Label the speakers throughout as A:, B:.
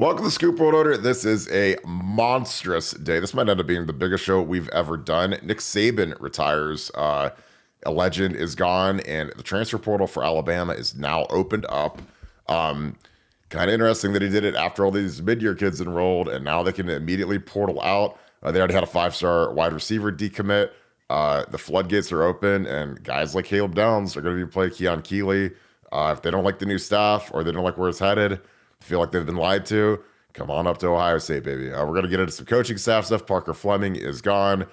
A: Welcome to the Scoop World Order. This is a monstrous day. This might end up being the biggest show we've ever done. Nick Saban retires. A legend is gone, and the transfer portal for Alabama is now opened up. Kind of interesting that he did it after all these mid-year kids enrolled, and now they can immediately portal out. They already had a 5-star wide receiver decommit. The floodgates are open, and guys like Caleb Downs are going to be playing Keon Keeley. If they don't like the new staff or they don't like where it's headed, feel like they've been lied to, come on up to Ohio State, baby. We're going to get into some coaching staff stuff. Parker Fleming is gone.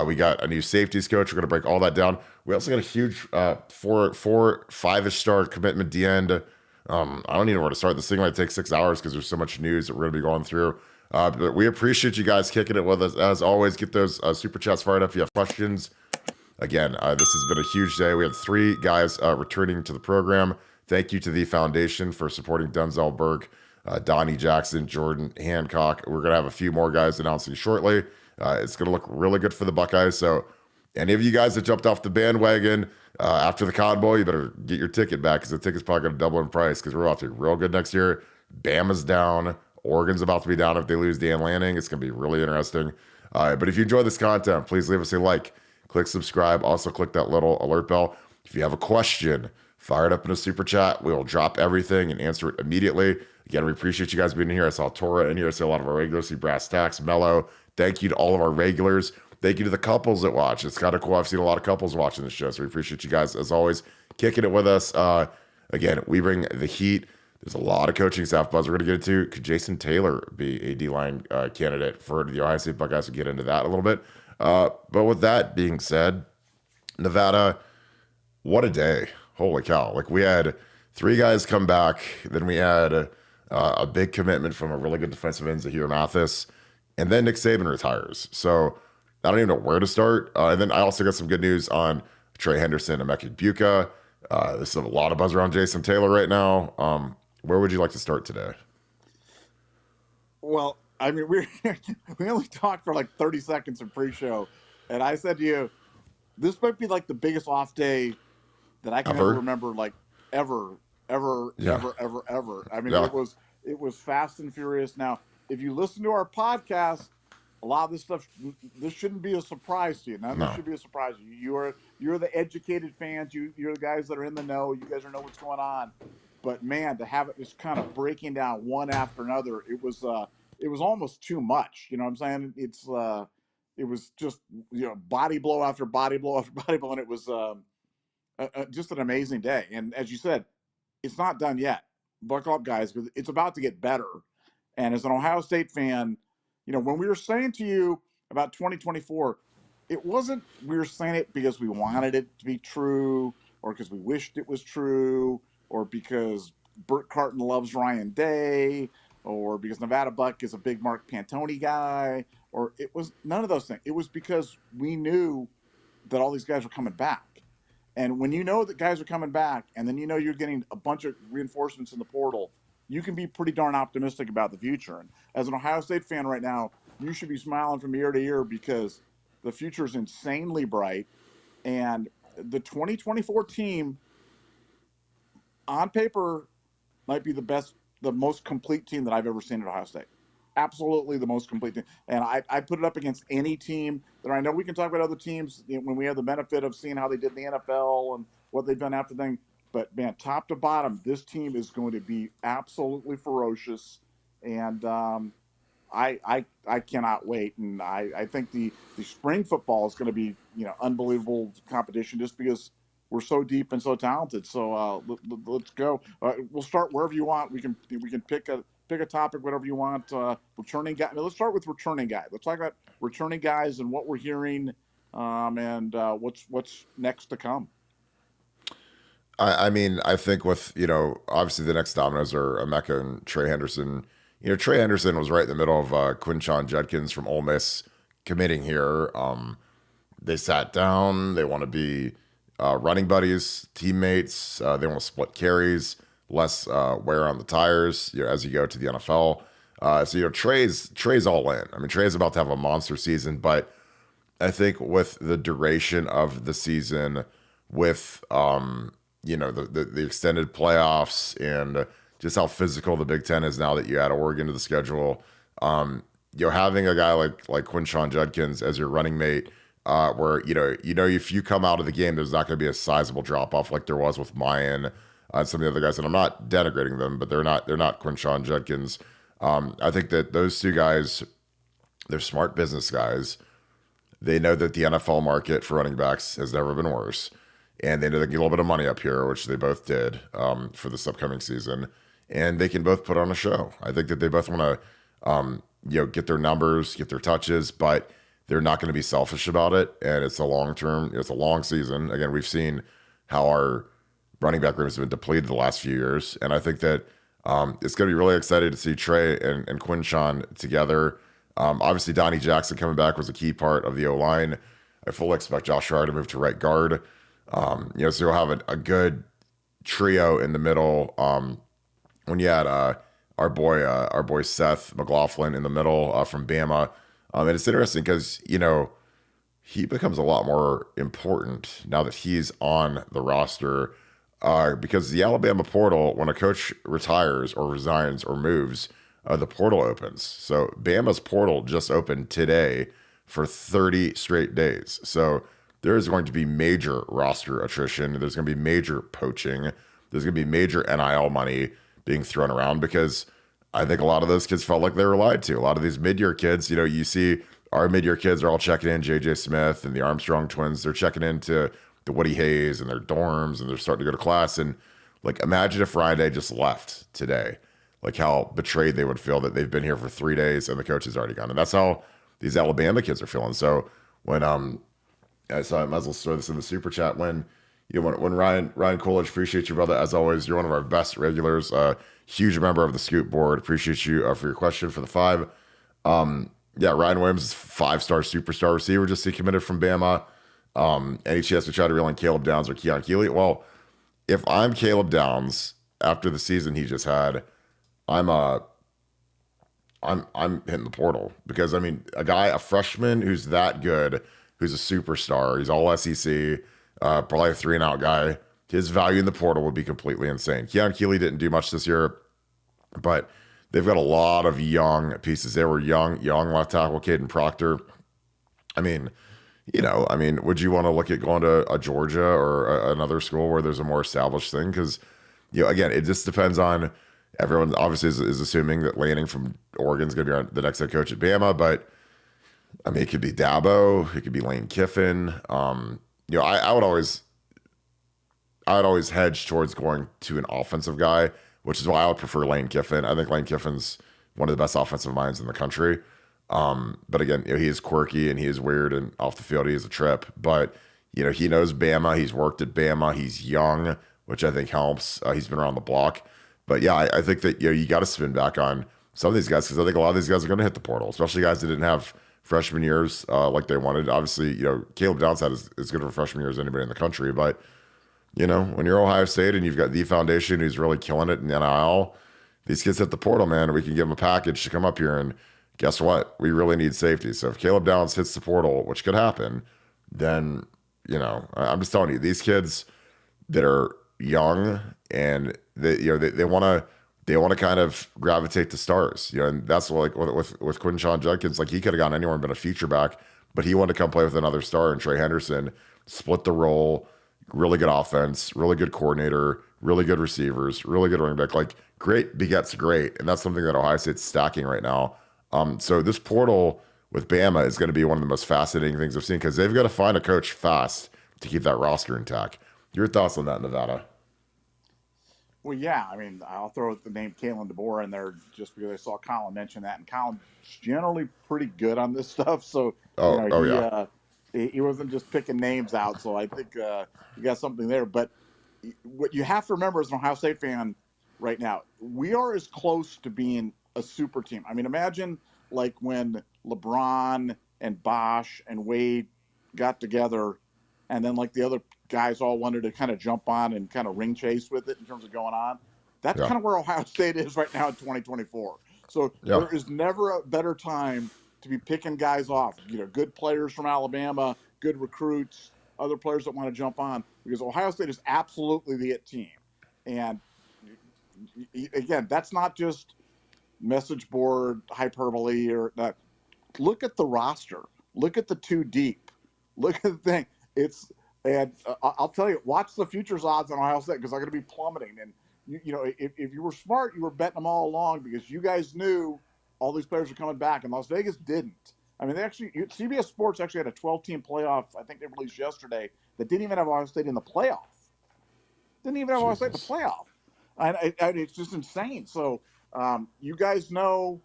A: We got a new safeties coach. We're going to break all that down. We also got a huge 5-ish star commitment at the end. I don't even know where to start. This thing might take 6 hours because there's so much news that we're going to be going through. But we appreciate you guys kicking it with us. As always, get those super chats fired up if you have questions. Again, this has been a huge day. We had 3 guys returning to the program. Thank you to the Foundation for supporting Denzel Burke, Donnie Jackson, Jordan Hancock. We're going to have a few more guys announcing shortly. It's going to look really good for the Buckeyes. So any of you guys that jumped off the bandwagon after the Cotton Bowl, you better get your ticket back because the ticket's probably going to double in price because we're about to be real good next year. Bama's down. Oregon's about to be down if they lose Dan Lanning. It's going to be really interesting. But if you enjoy this content, please leave us a like. Click subscribe. Also click that little alert bell. If you have a question, fire it up in a super chat. We will drop everything and answer it immediately. Again, we appreciate you guys being here. I saw Tora in here. I see a lot of our regulars. See Brass Tacks, Mello. Thank you to all of our regulars. Thank you to the couples that watch. It's kind of cool. I've seen a lot of couples watching this show, so we appreciate you guys, as always, kicking it with us. Again, we bring the heat. There's a lot of coaching staff buzz we're going to get into. Could Jason Taylor be a D-line candidate for the Ohio State Buckeyes? We'll get into that a little bit. But with that being said, Nevada, what a day. Holy cow. Like, we had 3 guys come back. Then we had a big commitment from a really good defensive end, Zahir Mathis. And then Nick Saban retires. So I don't even know where to start. And then I also got some good news on Trey Henderson and Emeka Buka. There's a lot of buzz around Jason Taylor right now. Where would you like to start today?
B: Well, I mean, we only talked for like 30 seconds in pre-show. And I said to you, this might be like the biggest off day that I can ever remember, like ever. I mean, it was fast and furious. Now, if you listen to our podcast, a lot of this stuff, this shouldn't be a surprise to you. This should be a surprise to you. You're the educated fans. You're the guys that are in the know. You guys know what's going on. But man, to have it just kind of breaking down one after another, it was almost too much. You know what I'm saying? It was just, body blow after body blow after body blow, and it was just an amazing day. And as you said, it's not done yet. Buckle up, guys, because it's about to get better. And as an Ohio State fan, when we were saying to you about 2024, it wasn't we were saying it because we wanted it to be true or because we wished it was true or because Bert Carton loves Ryan Day or because Nevadabuck is a big Mark Pantoni guy, or it was none of those things. It was because we knew that all these guys were coming back. And when you know that guys are coming back and then you're getting a bunch of reinforcements in the portal, you can be pretty darn optimistic about the future. And as an Ohio State fan right now, you should be smiling from ear to ear because the future is insanely bright. And the 2024 team, on paper, might be the most complete team that I've ever seen at Ohio State. Absolutely the most complete team. And I put it up against any team that I know. We can talk about other teams when we have the benefit of seeing how they did in the NFL and what they've done after thing. But, man, top to bottom, this team is going to be absolutely ferocious. And I cannot wait. And I think the spring football is going to be, unbelievable competition just because we're so deep and so talented. So let's go. We'll start wherever you want. We can pick a topic, whatever you want. Returning guy. Let's start with returning guys. Let's talk about returning guys and what we're hearing and what's next to come.
A: I mean, I think with, obviously the next dominoes are Emeka and Trey Henderson. Trey Henderson was right in the middle of Quinshon Judkins from Ole Miss committing here. They sat down. They want to be running buddies, teammates. They want to split carries, less wear on the tires as you go to the NFL. So, Trey's all in. I mean, Trey's about to have a monster season, but I think with the duration of the season, with the extended playoffs and just how physical the Big Ten is now that you add Oregon to the schedule. Having a guy like Quinshon Judkins as your running mate, where if you come out of the game, there's not going to be a sizable drop off like there was with Mayan and some of the other guys. And I'm not denigrating them, but they're not Quinshon Judkins. I think that those two guys, they're smart business guys. They know that the NFL market for running backs has never been worse. And they know they can get a little bit of money up here, which they both did for this upcoming season. And they can both put on a show. I think that they both want to, get their numbers, get their touches, but they're not going to be selfish about it. And it's a it's a long season. Again, we've seen how our running back room has been depleted the last few years. And I think that it's going to be really exciting to see Trey and Quinshon together. Obviously, Donnie Jackson coming back was a key part of the O-line. I fully expect Josh Schreier to move to right guard. So you'll have a good trio in the middle. When you had our boy Seth McLaughlin in the middle from Bama, and it's interesting because he becomes a lot more important now that he's on the roster. Because the Alabama portal, when a coach retires or resigns or moves, the portal opens. So Bama's portal just opened today for 30 straight days. So there's going to be major roster attrition. There's going to be major poaching. There's going to be major NIL money being thrown around because I think a lot of those kids felt like they were lied to. A lot of these mid-year kids, you see our mid-year kids are all checking in, J.J. Smith and the Armstrong twins. They're checking into the Woody Hayes and their dorms, and they're starting to go to class. And imagine if Ryan Day just left today, how betrayed they would feel that they've been here for 3 days and the coach is already gone. And that's how these Alabama kids are feeling. So when I might as well throw this in the super chat when Ryan Coolidge, appreciate you, brother. As always, you're one of our best regulars. Huge member of the Scoop board. Appreciate you for your question for the 5. Ryan Williams is 5-star superstar receiver, just decommitted from Bama. Any chance to try to reel in Caleb Downs or Keon Keeley? Well, if I'm Caleb Downs after the season he just had, I'm hitting the portal because a freshman who's that good, who's a superstar, he's all SEC, probably a 3-and-out guy. His value in the portal would be completely insane. Keon Keeley didn't do much this year, but they've got a lot of young pieces. They were young left tackle, Caden Proctor. Would you want to look at going to a Georgia or another school where there's a more established thing? Because, again, it just depends on everyone. Obviously, is assuming that Lanning from Oregon is going to be the next head coach at Bama, but it could be Dabo, it could be Lane Kiffin. I would always hedge towards going to an offensive guy, which is why I would prefer Lane Kiffin. I think Lane Kiffin's one of the best offensive minds in the country. But again, he is quirky and he is weird and off the field he is a trip. But he knows Bama. He's worked at Bama. He's young, which I think helps. He's been around the block. But yeah, I think that you got to spin back on some of these guys because I think a lot of these guys are going to hit the portal, especially guys that didn't have freshman years like they wanted. Obviously, Caleb Downs had as good of a freshman year as anybody in the country. But when you're Ohio State and you've got the Foundation who's really killing it in the NIL, these kids hit the portal, man. And we can give them a package to come up here and. Guess what? We really need safety. So if Caleb Downs hits the portal, which could happen, then, I'm just telling you, these kids that are young and they want to kind of gravitate to stars, and that's what, with Quinshon Judkins, he could have gone anywhere and been a feature back, but he wanted to come play with another star, and Trey Henderson split the role, really good offense, really good coordinator, really good receivers, really good running back, great begets great. And that's something that Ohio State's stacking right now. So this portal with Bama is going to be one of the most fascinating things I've seen because they've got to find a coach fast to keep that roster intact. Your thoughts on that, Nevada?
B: Well, yeah. I'll throw the name Kalen DeBoer in there just because I saw Colin mention that. And Colin's generally pretty good on this stuff. So he wasn't just picking names out. So I think you got something there. But what you have to remember as an Ohio State fan right now, we are as close to being a super team. Imagine when LeBron and Bosch and Wade got together and then the other guys all wanted to kind of jump on and kind of ring chase with it in terms of going on. That's kind of where Ohio State is right now in 2024. So there is never a better time to be picking guys off, good players from Alabama, good recruits, other players that want to jump on, because Ohio State is absolutely the it team. And again, that's not just message board hyperbole or that. Look at the roster. Look at the two deep. Look at the thing. I'll tell you, watch the futures odds on Ohio State because they're going to be plummeting. And if you were smart, you were betting them all along because you guys knew all these players were coming back, and Las Vegas didn't. I mean, CBS Sports actually had a 12-team playoff. I think they released yesterday that didn't even have Ohio State in the playoff. Didn't even have Ohio State in the playoff. And it's just insane. So you guys know,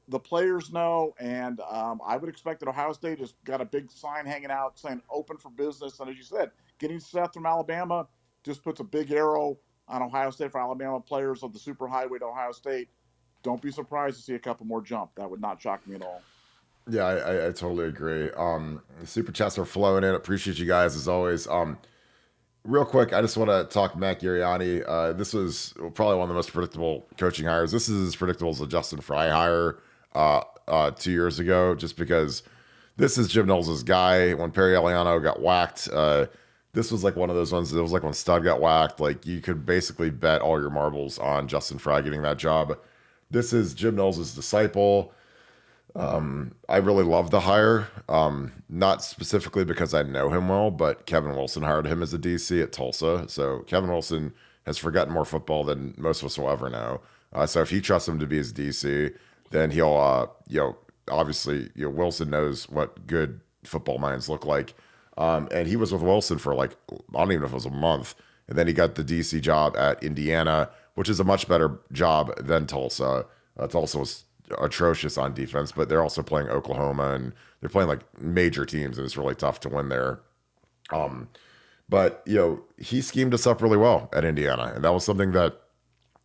B: the players know, and I would expect that Ohio State has got a big sign hanging out saying open for business. And as you said, getting Seth from Alabama just puts a big arrow on Ohio State for Alabama players of the superhighway to Ohio State. Don't be surprised to see a couple more jump. That would not shock me at all.
A: Yeah, I totally agree. The super chats are flowing in. Appreciate you guys as always. Real quick, I just want to talk Matt Giriani. This was probably one of the most predictable coaching hires. This is as predictable as the Justin Fry hire 2 years ago, just because this is Jim Knowles' guy. When Perry Eliano got whacked, this was like one of those ones. It was like when Stud got whacked. Like you could basically bet all your marbles on Justin Fry getting that job. This is Jim Knowles' disciple. I really love the hire. Not specifically because I know him well, but Kevin Wilson hired him as a DC at Tulsa. So Kevin Wilson has forgotten more football than most of us will ever know. So if he trusts him to be his DC, then he'll, obviously, Wilson knows what good football minds look like. And he was with Wilson for like, I don't even know if it was a month. And then he got the DC job at Indiana, which is a much better job than Tulsa. Tulsa was atrocious on defense, but they're also playing Oklahoma and they're playing like major teams, and it's really tough to win there. But he schemed us up really well at Indiana, and that was something that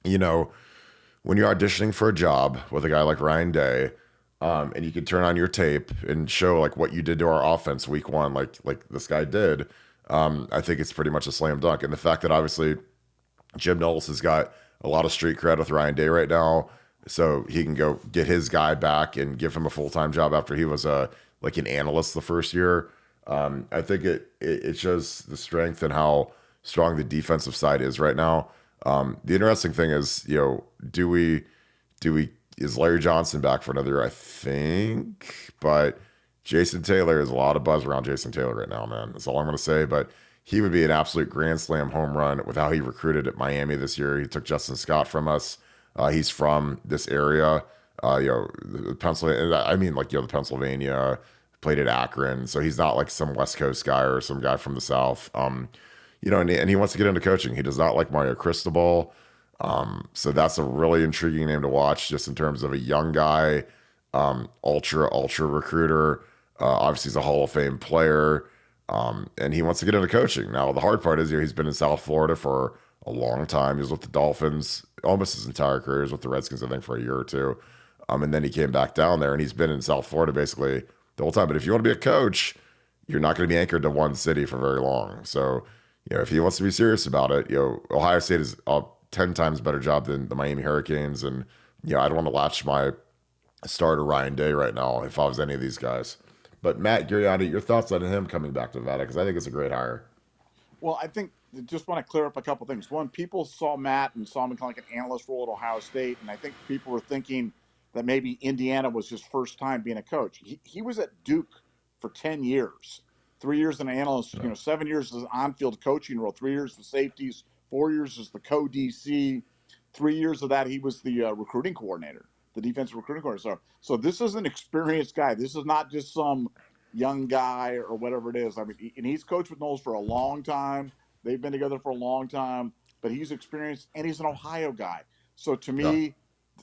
A: when you're auditioning for a job with a guy like Ryan Day, and you can turn on your tape and show like what you did to our offense week one, like this guy did. I think it's pretty much a slam dunk, and the fact that obviously Jim Knowles has got a lot of street cred with Ryan Day right now. So he can go get his guy back and give him a full-time job after he was like an analyst the first year. I think it shows the strength and how strong the defensive side is right now. The interesting thing is, is Larry Johnson back for another year? I think, but Jason Taylor, there's a lot of buzz around Jason Taylor right now, man. That's all I'm going to say. But he would be an absolute grand slam home run with how he recruited at Miami this year. He took Justin Scott from us. He's from this area, Pennsylvania. I mean, the Pennsylvania, played at Akron. So he's not like some West Coast guy or some guy from the South. And he wants to get into coaching. He does not like Mario Cristobal. So that's a really intriguing name to watch just in terms of a young guy, ultra recruiter. Obviously he's a Hall of Fame player. And he wants to get into coaching. Now, the hard part is, he's been in South Florida for a long time. He was with the Dolphins almost his entire career. He was with the Redskins, I think, for a year or two. And then he came back down there, and he's been in South Florida basically the whole time. But if you want to be a coach, you're not going to be anchored to one city for very long. So, if he wants to be serious about it, Ohio State is a 10 times better job than the Miami Hurricanes. And, I don't want to latch my starter Ryan Day right now if I was any of these guys. But Matt Giriani, your thoughts on him coming back to Nevada? Because I think it's a great hire.
B: Well, I think just want to clear up a couple things. One, people saw Matt and saw him kind of like an analyst role at Ohio State, and I think people were thinking that maybe Indiana was his first time being a coach. He was at Duke for 10 years, 3 years as an analyst, 7 years as an on-field coaching role, 3 years as the safeties, 4 years as the co-DC, 3 years of that he was the recruiting coordinator, the defensive recruiting coordinator. So this is an experienced guy. This is not just some young guy or whatever it is. I mean, and he's coached with Knowles for a long time. They've been together for a long time, but he's experienced, and he's an Ohio guy. So to me,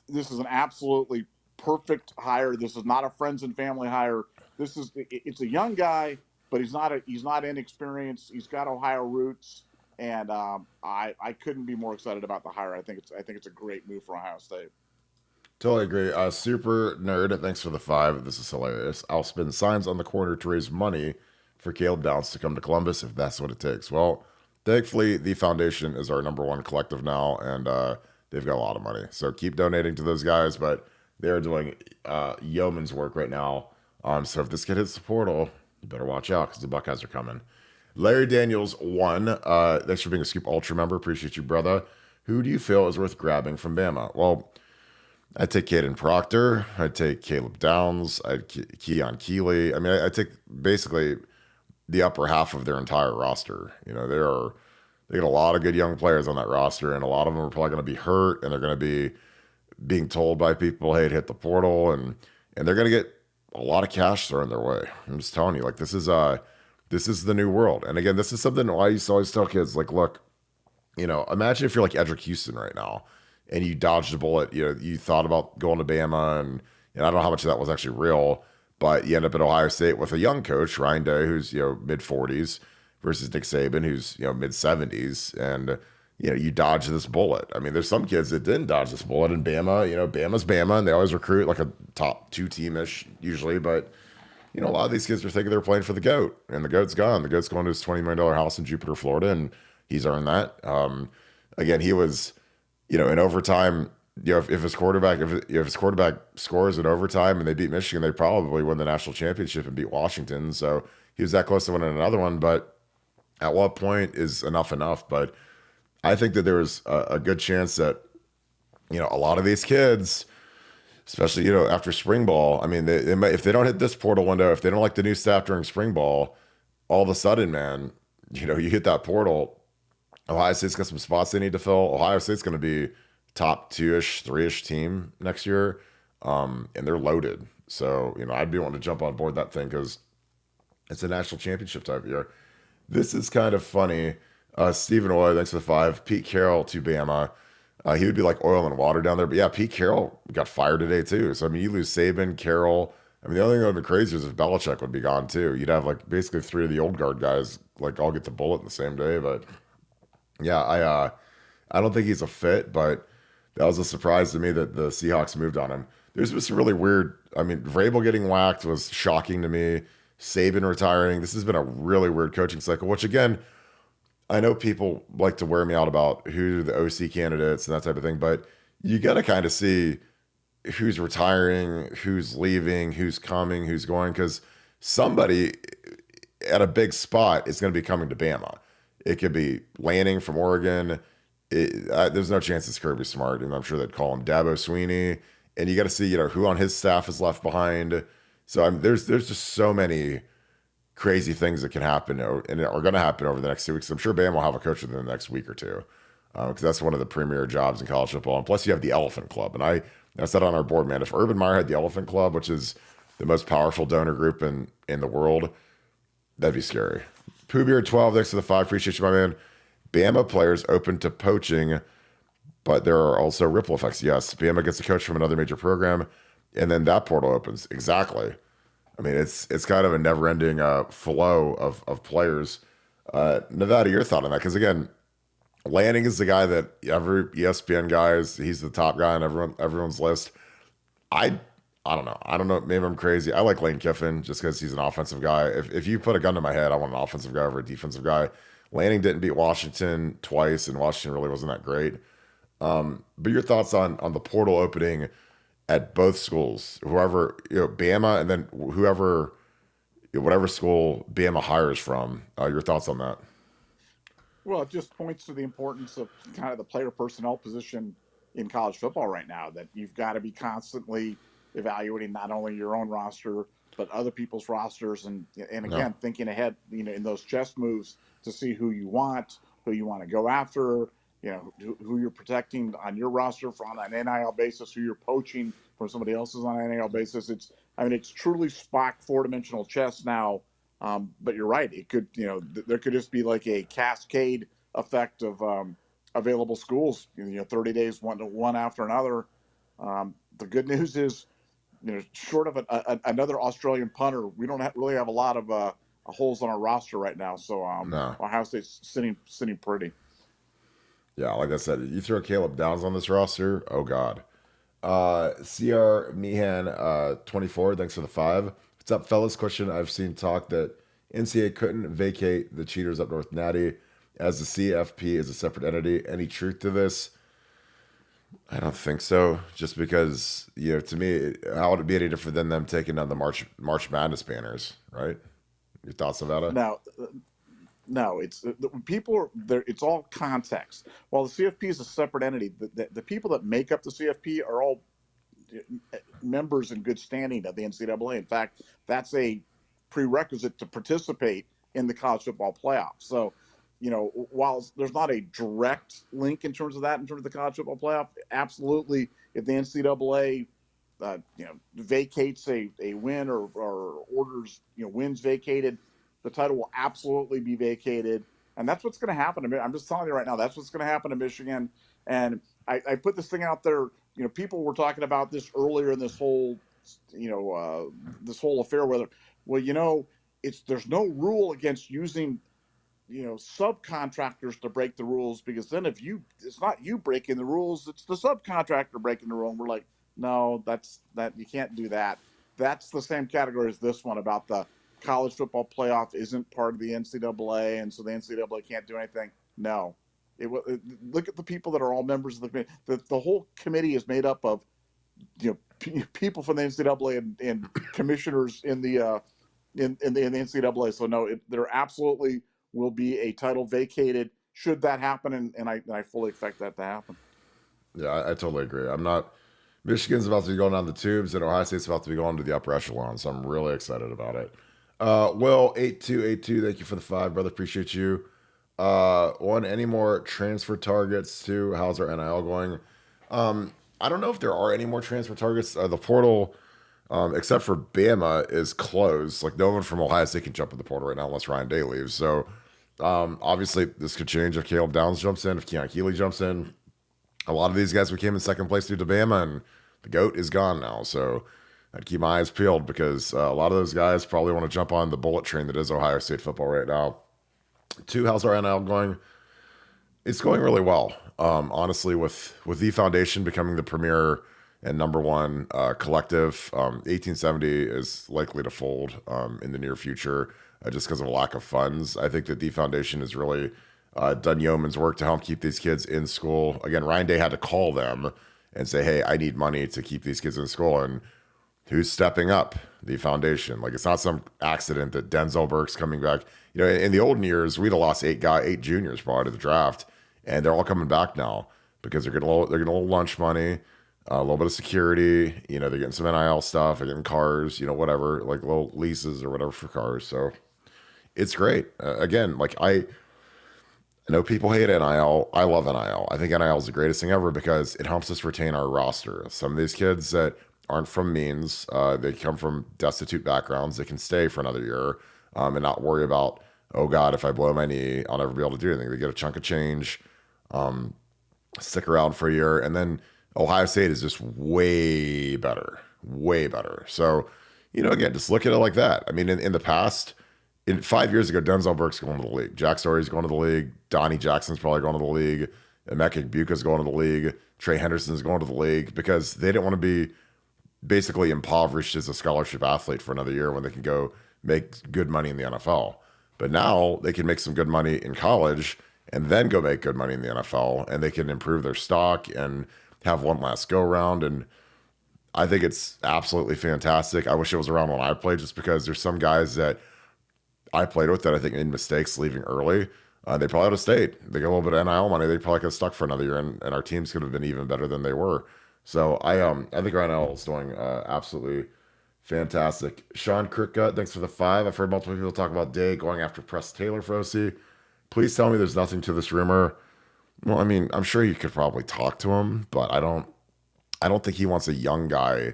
B: This is an absolutely perfect hire. This is not a friends and family hire. It's a young guy, but he's not inexperienced. He's got Ohio roots, and I couldn't be more excited about the hire. I think it's a great move for Ohio State.
A: Totally agree. Super nerd, thanks for the 5. This is hilarious. I'll spin signs on the corner to raise money for Caleb Downs to come to Columbus if that's what it takes. Well, thankfully, the Foundation is our #1 collective now, and they've got a lot of money. So keep donating to those guys, but they're doing yeoman's work right now. So if this kid hits the portal, you better watch out because the Buckeyes are coming. Larry Daniels 1. Thanks for being a Scoop Ultra member. Appreciate you, brother. who do you feel is worth grabbing from Bama? Well, I'd take Caden Proctor. I'd take Caleb Downs. Keon Keeley. I mean, I take basically the upper half of their entire roster. You know, they got a lot of good young players on that roster, and a lot of them are probably going to be hurt, and they're going to be being told by people, hey, to hit the portal, and they're going to get a lot of cash thrown their way. I'm just telling you, like, this is the new world. And again, this is something I used to always tell kids, like, look, you know, imagine if you're like Edric Houston right now and you dodged a bullet, you know, you thought about going to Bama, and I don't know how much of that was actually real, but you end up at Ohio State with a young coach, Ryan Day, who's, you know, mid 40s versus Nick Saban, who's, you know, mid 70s. And, you know, you dodge this bullet. I mean, there's some kids that didn't dodge this bullet, and Bama, you know, Bama's Bama, and they always recruit like a top 2 team-ish usually. But, you know, a lot of these kids are thinking they're playing for the GOAT, and the GOAT's gone. The GOAT's going to his $20 million house in Jupiter, Florida, and he's earned that. Again, he was, you know, in overtime, you know, if his quarterback scores in overtime and they beat Michigan, they probably win the national championship and beat Washington. So he was that close to winning another one. But at what point is enough enough? But I think that there was a good chance that, you know, a lot of these kids, especially, you know, after spring ball, I mean, they might, if they don't hit this portal window, if they don't like the new staff during spring ball, all of a sudden, man, you know, you hit that portal, Ohio State's got some spots they need to fill. Ohio State's going to be top 2-ish, 3-ish team next year, and they're loaded. So, you know, I'd be wanting to jump on board that thing because it's a national championship type of year. This is kind of funny. Stephen Oy, thanks for the 5. Pete Carroll to Bama. He would be like oil and water down there. But yeah, Pete Carroll got fired today too. So, I mean, you lose Saban, Carroll. I mean, the only thing that would be crazy is if Belichick would be gone too. You'd have like basically 3 of the old guard guys like all get the bullet in the same day. But yeah, I don't think he's a fit, but that was a surprise to me that the Seahawks moved on him. There's been some really weird. I mean, Vrabel getting whacked was shocking to me. Saban retiring. This has been a really weird coaching cycle, which again, I know people like to wear me out about who the OC candidates and that type of thing, but you got to kind of see who's retiring, who's leaving, who's coming, who's going, because somebody at a big spot is going to be coming to Bama. It could be Lanning from Oregon. There's no chance it's Kirby Smart, and I'm sure they'd call him Dabo Sweeney. And you got to see, you know, who on his staff is left behind. So there's just so many crazy things that can happen and are going to happen over the next 2 weeks. I'm sure Bama will have a coach within the next week or two, because that's one of the premier jobs in college football. And plus, you have the Elephant Club. And I said on our board, man, if Urban Meyer had the Elephant Club, which is the most powerful donor group in the world, that'd be scary. Poohbeard 12, thanks for the 5. Appreciate you, my man. Bama players open to poaching, but there are also ripple effects. Yes, Bama gets a coach from another major program, and then that portal opens. Exactly. I mean, it's kind of a never-ending flow of players. Nevada, your thought on that? Because again, Lanning is the guy that every ESPN guys, he's the top guy on everyone's list. I don't know. I don't know. Maybe I'm crazy. I like Lane Kiffin just because he's an offensive guy. If you put a gun to my head, I want an offensive guy over a defensive guy. Lanning didn't beat Washington twice, and Washington really wasn't that great. But your thoughts on the portal opening at both schools, whoever, you know, Bama, and then whoever, you know, whatever school Bama hires from. Your thoughts on that?
B: Well, it just points to the importance of kind of the player personnel position in college football right now, that you've got to be constantly evaluating not only your own roster, but other people's rosters. And again, thinking ahead, you know, in those chess moves to see who you want to go after, you know, who you're protecting on your roster on an NIL basis, who you're poaching from somebody else's on an NIL basis. It's truly Spock 4-dimensional chess now. But you're right. It could, you know, there could just be like a cascade effect of available schools, you know, 30 days, one after another. The good news is, you know, short of another Australian punter, we don't really have a lot of holes on our roster right now. So Ohio State's sitting pretty.
A: Yeah, like I said, you throw Caleb Downs on this roster, oh God. CR Meehan 24, thanks for the 5. What's up, fellas? Question: I've seen talk that NCAA couldn't vacate the cheaters up north natty as the CFP is a separate entity. Any truth to this? I don't think so. Just because, you know, to me, how would it be any different than them taking down the March Madness banners, right? Your thoughts about it?
B: Now, No, it's the people are there. It's all context. While the CFP is a separate entity, the people that make up the CFP are all members in good standing of the NCAA. In fact, that's a prerequisite to participate in the college football playoff. So, while there's not a direct link in terms of that, in terms of the college football playoff, absolutely, if the NCAA vacates a win or orders wins vacated, the title will absolutely be vacated, and that's what's going to happen. I'm just telling you right now, that's what's going to happen to Michigan. And I put this thing out there. People were talking about this earlier in this whole this whole affair. There's no rule against using subcontractors to break the rules, because then it's not you breaking the rules, it's the subcontractor breaking the rule. And we're like, no, you can't do that. That's the same category as this one about the college football playoff isn't part of the NCAA, and so the NCAA can't do anything. No, look at the people that are all members of the committee. The whole committee is made up of people from the NCAA and commissioners in the NCAA. So no, there absolutely will be a title vacated should that happen, and I fully expect that to happen.
A: Yeah, I totally agree. Michigan's about to be going down the tubes, and Ohio State's about to be going to the upper echelon, so I'm really excited about it. Will 8282, thank you for the 5, brother. Appreciate you. Any more transfer targets too? How's our NIL going? I don't know if there are any more transfer targets. The portal, except for Bama, is closed. Like, no one from Ohio State can jump in the portal right now unless Ryan Day leaves. So obviously this could change if Caleb Downs jumps in, if Keon Keeley jumps in. A lot of these guys became in second place due to Bama, and the GOAT is gone now. So I'd keep my eyes peeled, because a lot of those guys probably want to jump on the bullet train that is Ohio State football right now. 2, how's our NIL going? It's going really well. Honestly, with the Foundation becoming the premier and number one collective, 1870 is likely to fold in the near future just because of a lack of funds. I think that the Foundation has really done yeoman's work to help keep these kids in school. Again, Ryan Day had to call them and say, hey, I need money to keep these kids in school. And who's stepping up? The Foundation. Like, it's not some accident that Denzel Burke's coming back. In the olden years, we'd have lost 8 juniors prior to the draft, and they're all coming back now because they're getting a little lunch money, a little bit of security. They're getting some NIL stuff, they're getting cars, whatever, like little leases or whatever for cars. So it's great. Again, like, I know people hate NIL. I love NIL. I think NIL is the greatest thing ever because it helps us retain our roster. Some of these kids that aren't from means, they come from destitute backgrounds, they can stay for another year and not worry about, oh God, if I blow my knee, I'll never be able to do anything. They get a chunk of change, stick around for a year, and then Ohio State is just way better, way better. So, again, just look at it like that. I mean, in the past, 5 years ago, Denzel Burke's going to the league. Jack Story's going to the league. Donnie Jackson's probably going to the league. Emeka Egbuka's going to the league. Trey Henderson's going to the league because they didn't want to be basically impoverished as a scholarship athlete for another year when they can go make good money in the NFL. But now they can make some good money in college and then go make good money in the NFL, and they can improve their stock and have one last go round. And I think it's absolutely fantastic. I wish it was around when I played, just because there's some guys that I played with that I think made mistakes leaving early. They probably would have stayed. They got a little bit of NIL money. They probably could have stuck for another year, and our teams could have been even better than they were. So I think our NIL is doing absolutely fantastic. Sean Kirkgut, thanks for the 5. I've heard multiple people talk about Day going after Press Taylor for OC. Please tell me there's nothing to this rumor. Well, I mean, I'm sure you could probably talk to him, but I don't think he wants a young guy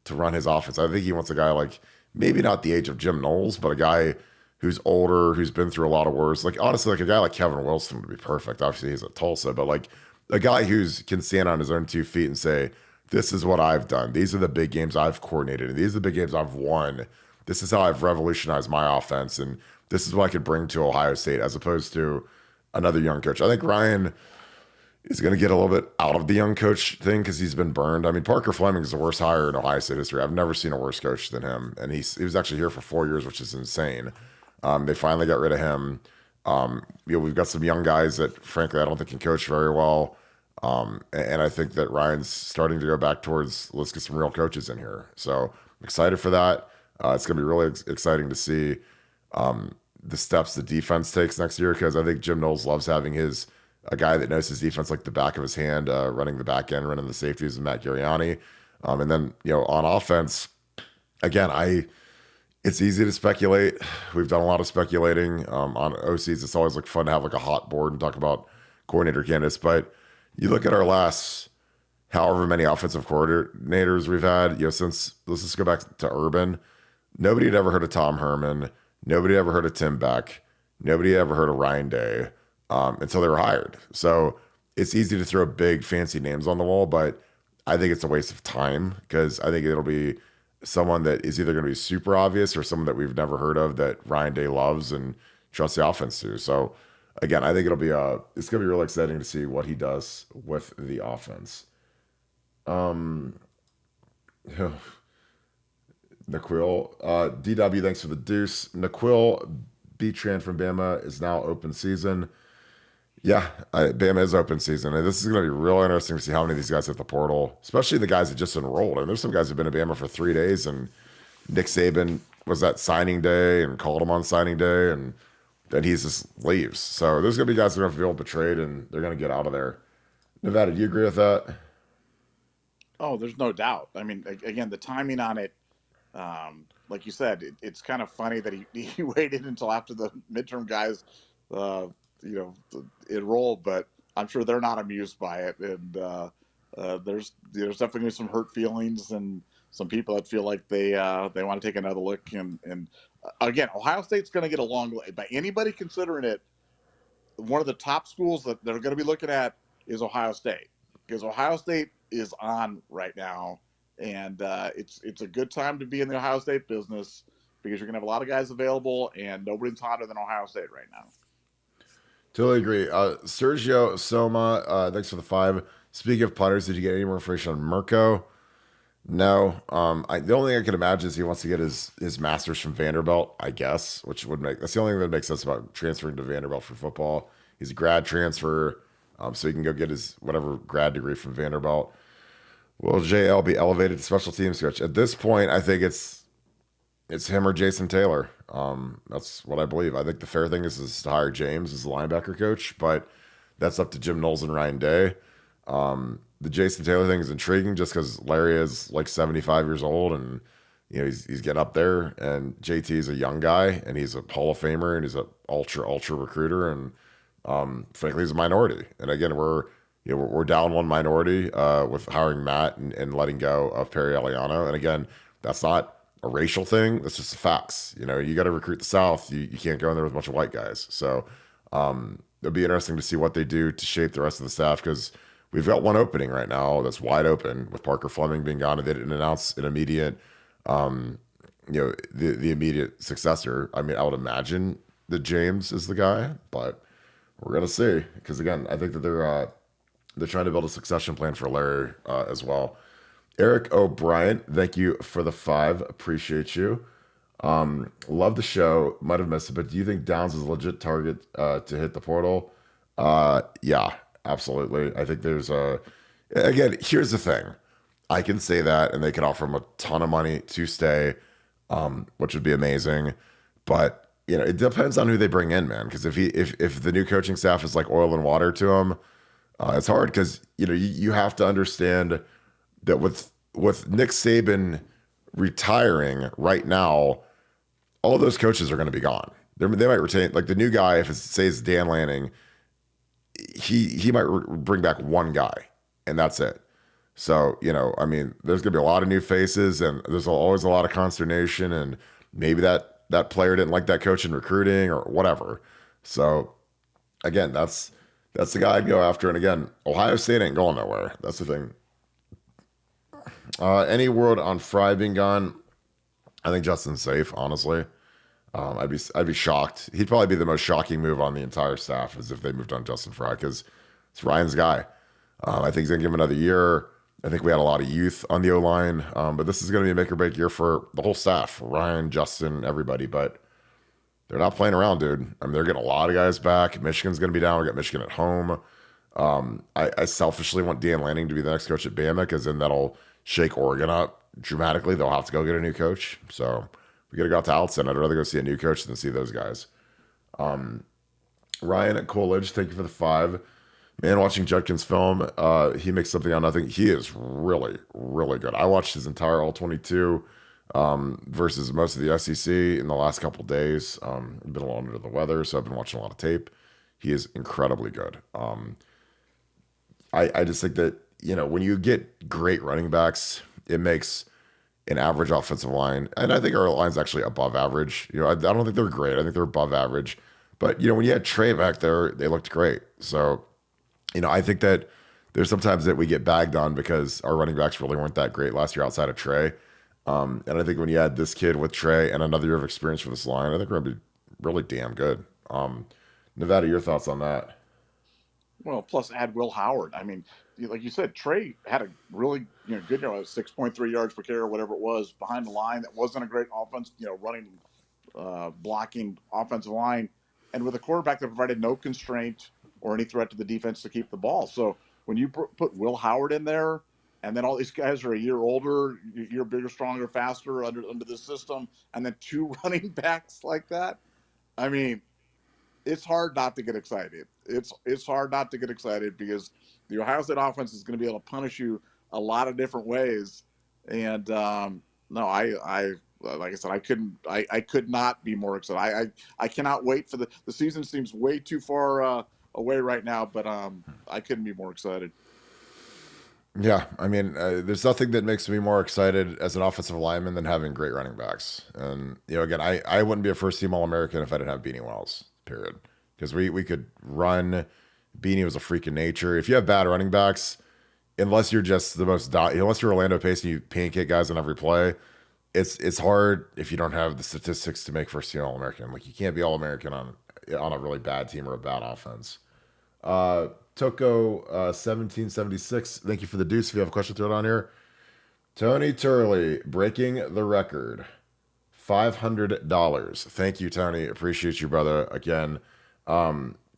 A: to run his offense. I think he wants a guy like, maybe not the age of Jim Knowles, but a guy who's older, who's been through a lot of wars. Like, honestly, like a guy like Kevin Wilson would be perfect. Obviously, he's at Tulsa, but like a guy can stand on his own 2 feet and say, this is what I've done. These are the big games I've coordinated, and these are the big games I've won. This is how I've revolutionized my offense, and this is what I could bring to Ohio State, as opposed to another young coach. I think Ryan is going to get a little bit out of the young coach thing because he's been burned. I mean, Parker Fleming is the worst hire in Ohio State history. I've never seen a worse coach than him, and he was actually here for 4 years, which is insane. They finally got rid of him. We've got some young guys that, frankly, I don't think can coach very well. And I think that Ryan's starting to go back towards, let's get some real coaches in here. So I'm excited for that. It's going to be really exciting to see the steps the defense takes next year, because I think Jim Knowles loves having a guy that knows his defense like the back of his hand, running the back end, running the safeties, and Matt Giriani. And then, on offense, again, it's easy to speculate. We've done a lot of speculating on OCs. It's always like fun to have like a hot board and talk about coordinator candidates. But you look at our last however many offensive coordinators we've had, since, let's just go back to Urban. Nobody had ever heard of Tom Herman. Nobody had ever heard of Tim Beck. Nobody had ever heard of Ryan Day until they were hired. So it's easy to throw big fancy names on the wall, but I think it's a waste of time, because I think it'll be someone that is either going to be super obvious or someone that we've never heard of that Ryan Day loves and trusts the offense to. So again, I think it's going to be really exciting to see what he does with the offense. Naquil, DW, thanks for the deuce. Naquil, B-Tran from Bama is now open season. Yeah, Bama is open season. And this is going to be real interesting to see how many of these guys hit the portal, especially the guys that just enrolled. And there's some guys who've been at Bama for 3 days, and Nick Saban was at signing day and called him on signing day, and then he just leaves. So there's going to be guys that are going to feel betrayed, and they're going to get out of there. Nevada, do you agree with that?
B: Oh, there's no doubt. I mean, again, the timing on it, like you said, it's kind of funny that he waited until after the midterm guys enrolled, but I'm sure they're not amused by it. And there's definitely some hurt feelings and some people that feel like they want to take another look. And again, Ohio State's going to get along by anybody considering it. One of the top schools that they're going to be looking at is Ohio State, because Ohio State is on right now, and it's a good time to be in the Ohio State business, because you're going to have a lot of guys available, and nobody's hotter than Ohio State right now.
A: Totally agree. Sergio Soma, thanks for the 5. Speaking of punters, did you get any more information on Mirko? No. The only thing I can imagine is he wants to get his master's from Vanderbilt, I guess, that's the only thing that makes sense about transferring to Vanderbilt for football. He's a grad transfer, so he can go get his whatever grad degree from Vanderbilt. Will JL be elevated to special teams coach? At this point, I think it's him or Jason Taylor. That's what I believe. I think the fair thing is to hire James as the linebacker coach, but that's up to Jim Knowles and Ryan Day. The Jason Taylor thing is intriguing just because Larry is like 75 years old, and he's getting up there, and JT is a young guy, and he's a Hall of Famer, and he's an ultra recruiter, and frankly, he's a minority. And again, we're down one minority with hiring Matt and letting go of Perry Eliano. And again, that's not a racial thing. That's just the facts. You got to recruit the South. You can't go in there with a bunch of white guys. So it'll be interesting to see what they do to shape the rest of the staff, because we've got one opening right now that's wide open with Parker Fleming being gone, and they didn't announce an immediate, the immediate successor. I mean, I would imagine that James is the guy, but we're gonna see, because again, I think that they're trying to build a succession plan for Larry as well. Eric O'Brien, thank you for the 5. Appreciate you. Love the show. Might have missed it, but do you think Downs is a legit target to hit the portal? Yeah, absolutely. I think there's again, here's the thing. I can say that, and they can offer him a ton of money to stay, which would be amazing. But it depends on who they bring in, man. Because if the new coaching staff is like oil and water to him, it's hard, because you have to understand that with Nick Saban retiring right now, all those coaches are going to be gone. They might retain, like the new guy, if it says Dan Lanning, he might bring back one guy, and that's it. So, I mean, there's going to be a lot of new faces, and there's always a lot of consternation, and maybe that player didn't like that coach in recruiting or whatever. So again, that's the guy I'd go after. And again, Ohio State ain't going nowhere. That's the thing. Any word on Fry being gone? I think Justin's safe, honestly. I'd be shocked. He'd probably be the most shocking move on the entire staff, is if they moved on Justin Fry, because it's Ryan's guy. I think he's going to give him another year. I think we had a lot of youth on the O-line, but this is going to be a make or break year for the whole staff, Ryan, Justin, everybody. But they're not playing around, dude. I mean, they're getting a lot of guys back. Michigan's going to be down. We got Michigan at home. I selfishly want Dan Lanning to be the next coach at Bama, because then that'll shake Oregon up dramatically. They'll have to go get a new coach. So we got to go out to Alton. I'd rather go see a new coach than see those guys. Ryan at Coolidge, thank you for the 5. Man, watching Judkins film, he makes something out of nothing. He is really, really good. I watched his entire All 22 versus most of the SEC in the last couple days. I've been a little under the weather, so I've been watching a lot of tape. He is incredibly good. I just think that, when you get great running backs, it makes an average offensive line, and I think our line's actually above average. I don't think they're great. I think they're above average. But, when you had Trey back there, they looked great. So, I think that there's sometimes that we get bagged on because our running backs really weren't that great last year outside of Trey. And I think when you add this kid with Trey and another year of experience for this line, I think we're going to be really damn good. Nevada, your thoughts on that?
B: Well, plus add Will Howard. I mean, like you said, Trey had a really good 6.3 yards per carry or whatever it was behind the line. That wasn't a great offense, running, blocking offensive line, and with a quarterback that provided no constraint or any threat to the defense to keep the ball. So when you put Will Howard in there, and then all these guys are a year older, you're bigger, stronger, faster under the system, and then 2 running backs like that, I mean, it's hard not to get excited. It's hard not to get excited because the Ohio State offense is going to be able to punish you a lot of different ways. And no, I like I said, I could not be more excited. I cannot wait for the season. Seems way too far away right now, but I couldn't be more excited.
A: Yeah, I mean, there's nothing that makes me more excited as an offensive lineman than having great running backs. And again, I wouldn't be a first team All American if I didn't have Beanie Wells. Period. Because we could run. Beanie was a freak of nature. If you have bad running backs, unless you're just unless you're Orlando Pace and you pancake guys on every play, it's hard if you don't have the statistics to make first team All American. Like you can't be All American on a really bad team or a bad offense. Toko 1776. Thank you for the deuce. If you have a question, throw it on here. Tony Turley breaking the record. $500. Thank you, Tony. Appreciate you, brother. Again,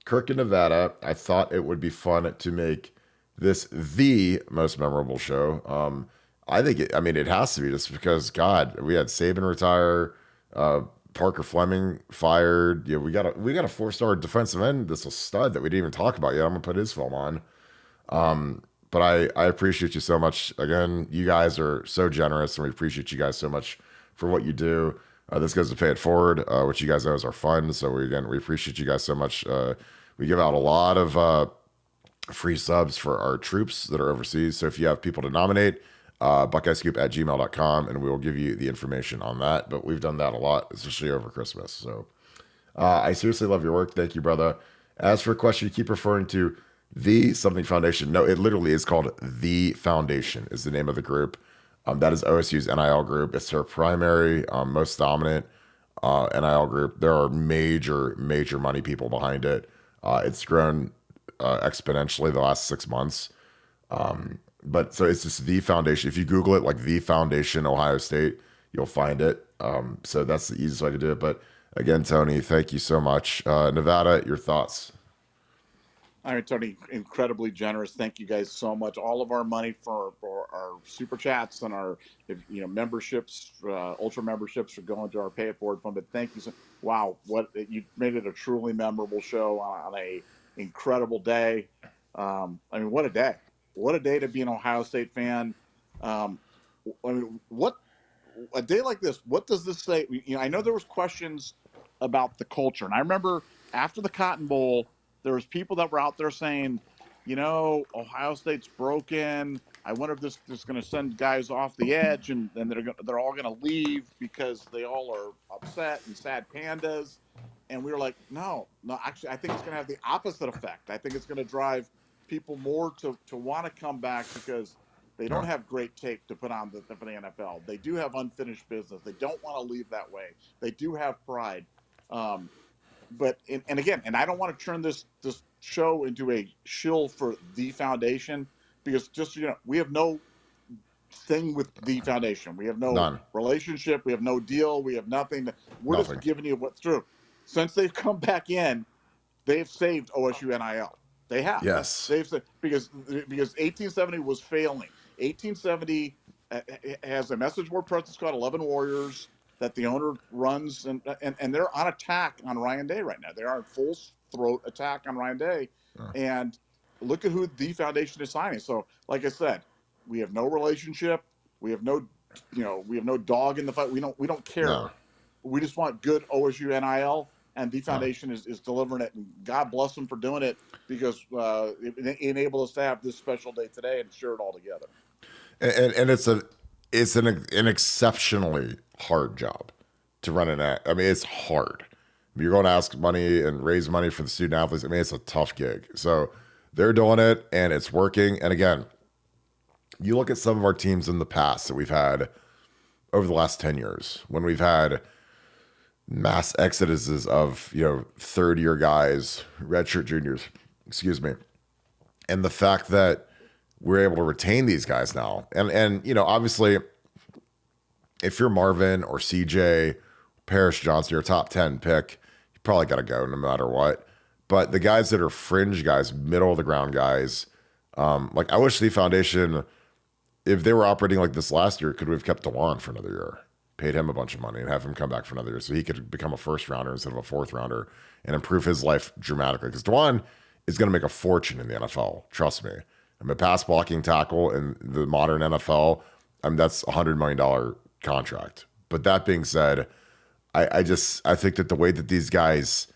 A: Kirk in Nevada. I thought it would be fun to make this the most memorable show. I think it has to be just because, God, we had Saban retire, Parker Fleming fired. Yeah, we got a 4-star defensive end. This is a stud that we didn't even talk about yet. I'm gonna put his film on. But I appreciate you so much. Again, you guys are so generous, and we appreciate you guys so much for what you do. This goes to Pay It Forward, which you guys know is our fund. So we appreciate you guys so much. We give out a lot of free subs for our troops that are overseas. So if you have people to nominate, buckeyescoop@gmail.com, and we will give you the information on that. But we've done that a lot, especially over Christmas. So I seriously love your work. Thank you, brother. As for a question, you keep referring to the something foundation. No, it literally is called The Foundation is the name of the group. That is OSU's NIL group. It's their primary, most dominant NIL group. There are major money people behind it. It's grown exponentially the last 6 months. But so it's just The Foundation. If you Google it, like The Foundation Ohio State, you'll find it. So that's the easiest way to do it. But again, Tony, thank you so much. Nevada, your thoughts?
B: I mean, Tony, incredibly generous. Thank you guys so much. All of our money for our super chats and our memberships, ultra memberships are going to our Pay It Forward fund. But thank you. Wow, you made it a truly memorable show on a incredible day. I mean, what a day! What a day to be an Ohio State fan. I mean, what a day like this. What does this say? I know there was questions about the culture, and I remember after the Cotton Bowl, there was people that were out there saying, Ohio State's broken. I wonder if this is going to send guys off the edge, and they're all going to leave because they all are upset and sad pandas. And we were like, no, actually, I think it's going to have the opposite effect. I think it's going to drive people more to want to come back because they don't have great tape to put on for the NFL. They do have unfinished business. They don't want to leave that way. They do have pride. But again, I don't want to turn this show into a shill for The Foundation because we have no thing with The Foundation. We have no relationship. We have no deal. We have nothing. We're just giving you what's true. Since they've come back in, they've saved OSU NIL. They have.
A: Yes.
B: They've saved, because 1870 was failing. 1870 has a message board presence called 11 Warriors. that the owner runs, and they're on attack on Ryan Day right now. They are in full throat attack on Ryan Day, and look at who the foundation is signing. So, like I said, we have no relationship. We have no, we have no dog in the fight. We don't care. No. We just want good OSU NIL, and the foundation is delivering it. And God bless them for doing it, because it enabled us to have this special day today and share it all together.
A: And it's an exceptionally hard job to run an ad. I mean, it's hard. You're going to ask money and raise money for the student athletes. I mean, it's a tough gig. So they're doing it, and it's working. And again, you look at some of our teams in the past that we've had over the last 10 years, when we've had mass exoduses of, third-year guys, redshirt juniors, and the fact that we're able to retain these guys now. And obviously, if you're Marvin or CJ, Parrish Johnson, your top 10 pick, you probably got to go no matter what. But the guys that are fringe guys, middle of the ground guys, I wish the foundation, if they were operating like this last year, could we have kept DeJuan for another year, paid him a bunch of money, and have him come back for another year so he could become a first rounder instead of a fourth rounder and improve his life dramatically. Because DeJuan is going to make a fortune in the NFL. Trust me. I'm a pass blocking tackle in the modern NFL. That's $100 million contract. But that being said, I think that the way that these guys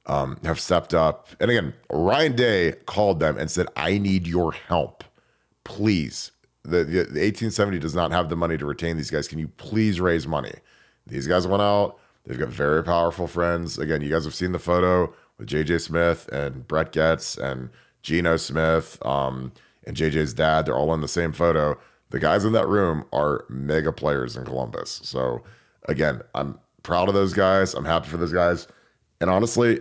A: have stepped up, and again, Ryan Day called them and said, I need your help. Please. The 1870 does not have the money to retain these guys. Can you please raise money? These guys went out. They've got very powerful friends. Again, you guys have seen the photo with JJ Smith and Brett Getz and Geno Smith and JJ's dad. They're all in the same photo. The guys in that room are mega players in Columbus. So again, I'm proud of those guys. I'm happy for those guys. And honestly,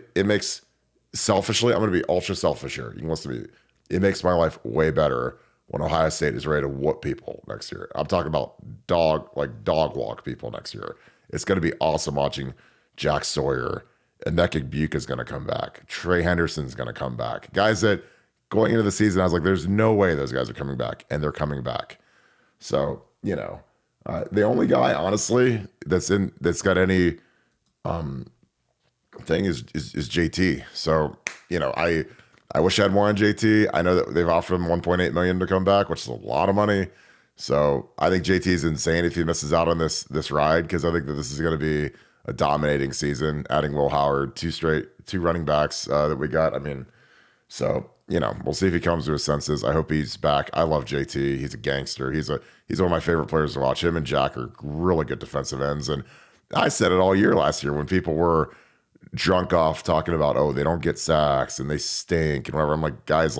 A: selfishly, I'm going to be ultra selfish here. You can listen to me. It makes my life way better when Ohio State is ready to whoop people next year. I'm talking about dog walk people next year. It's going to be awesome watching Jack Sawyer. Emeka Buke is going to come back. Trey Henderson's going to come back. Guys that going into the season, I was like, there's no way those guys are coming back, and they're coming back. So, the only guy, honestly, that's got any thing is JT. So, I wish I had more on JT. I know that they've offered him $1.8 million to come back, which is a lot of money. So I think JT is insane if he misses out on this ride, because I think that this is going to be a dominating season. Adding Will Howard, two running backs that we got. I mean, so we'll see if he comes to his senses. I hope he's back. I love JT. He's a gangster. He's one of my favorite players to watch. Him and Jack are really good defensive ends. And I said it all year last year when people were drunk off talking about, they don't get sacks and they stink and whatever. I'm like, guys,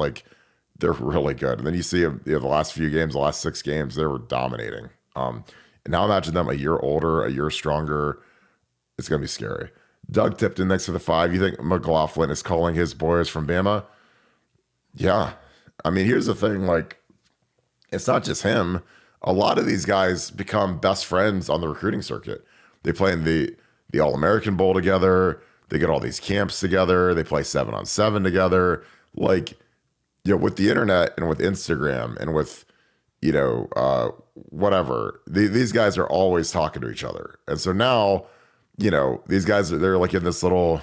A: they're really good. And then you see the last few games, the last 6 games, they were dominating. And now imagine them a year older, a year stronger. It's going to be scary. Doug tipped in next to the 5. You think McLaughlin is calling his boys from BAMA? Yeah. I mean, here's the thing. It's not just him. A lot of these guys become best friends on the recruiting circuit. They play in the All-American Bowl together. They get all these camps together. They play 7-on-7 together. With the internet and with Instagram and with, whatever, these guys are always talking to each other. And so now, these guys, they're in this little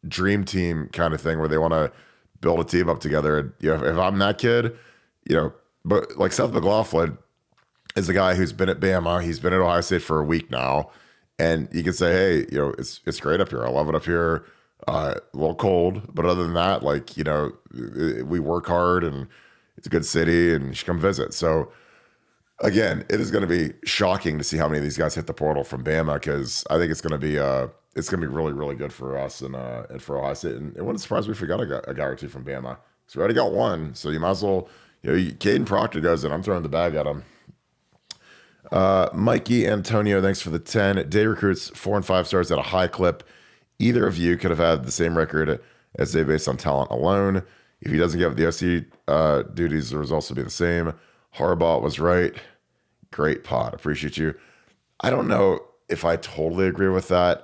A: dream team kind of thing where they want to build a team up together. And, if I'm that kid, but Seth McLaughlin is a guy who's been at BAMA. He's been at Ohio State for a week now. And you can say, hey, it's great up here. I love it up here. A little cold, but other than that, we work hard and it's a good city and you should come visit. So again, it is going to be shocking to see how many of these guys hit the portal from BAMA, because I think it's going to be really, really good for us and for Ohio State. And it wouldn't surprise me if we got a guy or two from BAMA. So we already got one. So you might as well, Caden Proctor goes in. I'm throwing the bag at him. Mikey Antonio, thanks for the 10. Day recruits 4 and 5 stars at a high clip. Either of you could have had the same record as Day based on talent alone. If he doesn't get the OC duties, the results will be the same. Harbaugh was right. Great pod. Appreciate you. I don't know if I totally agree with that.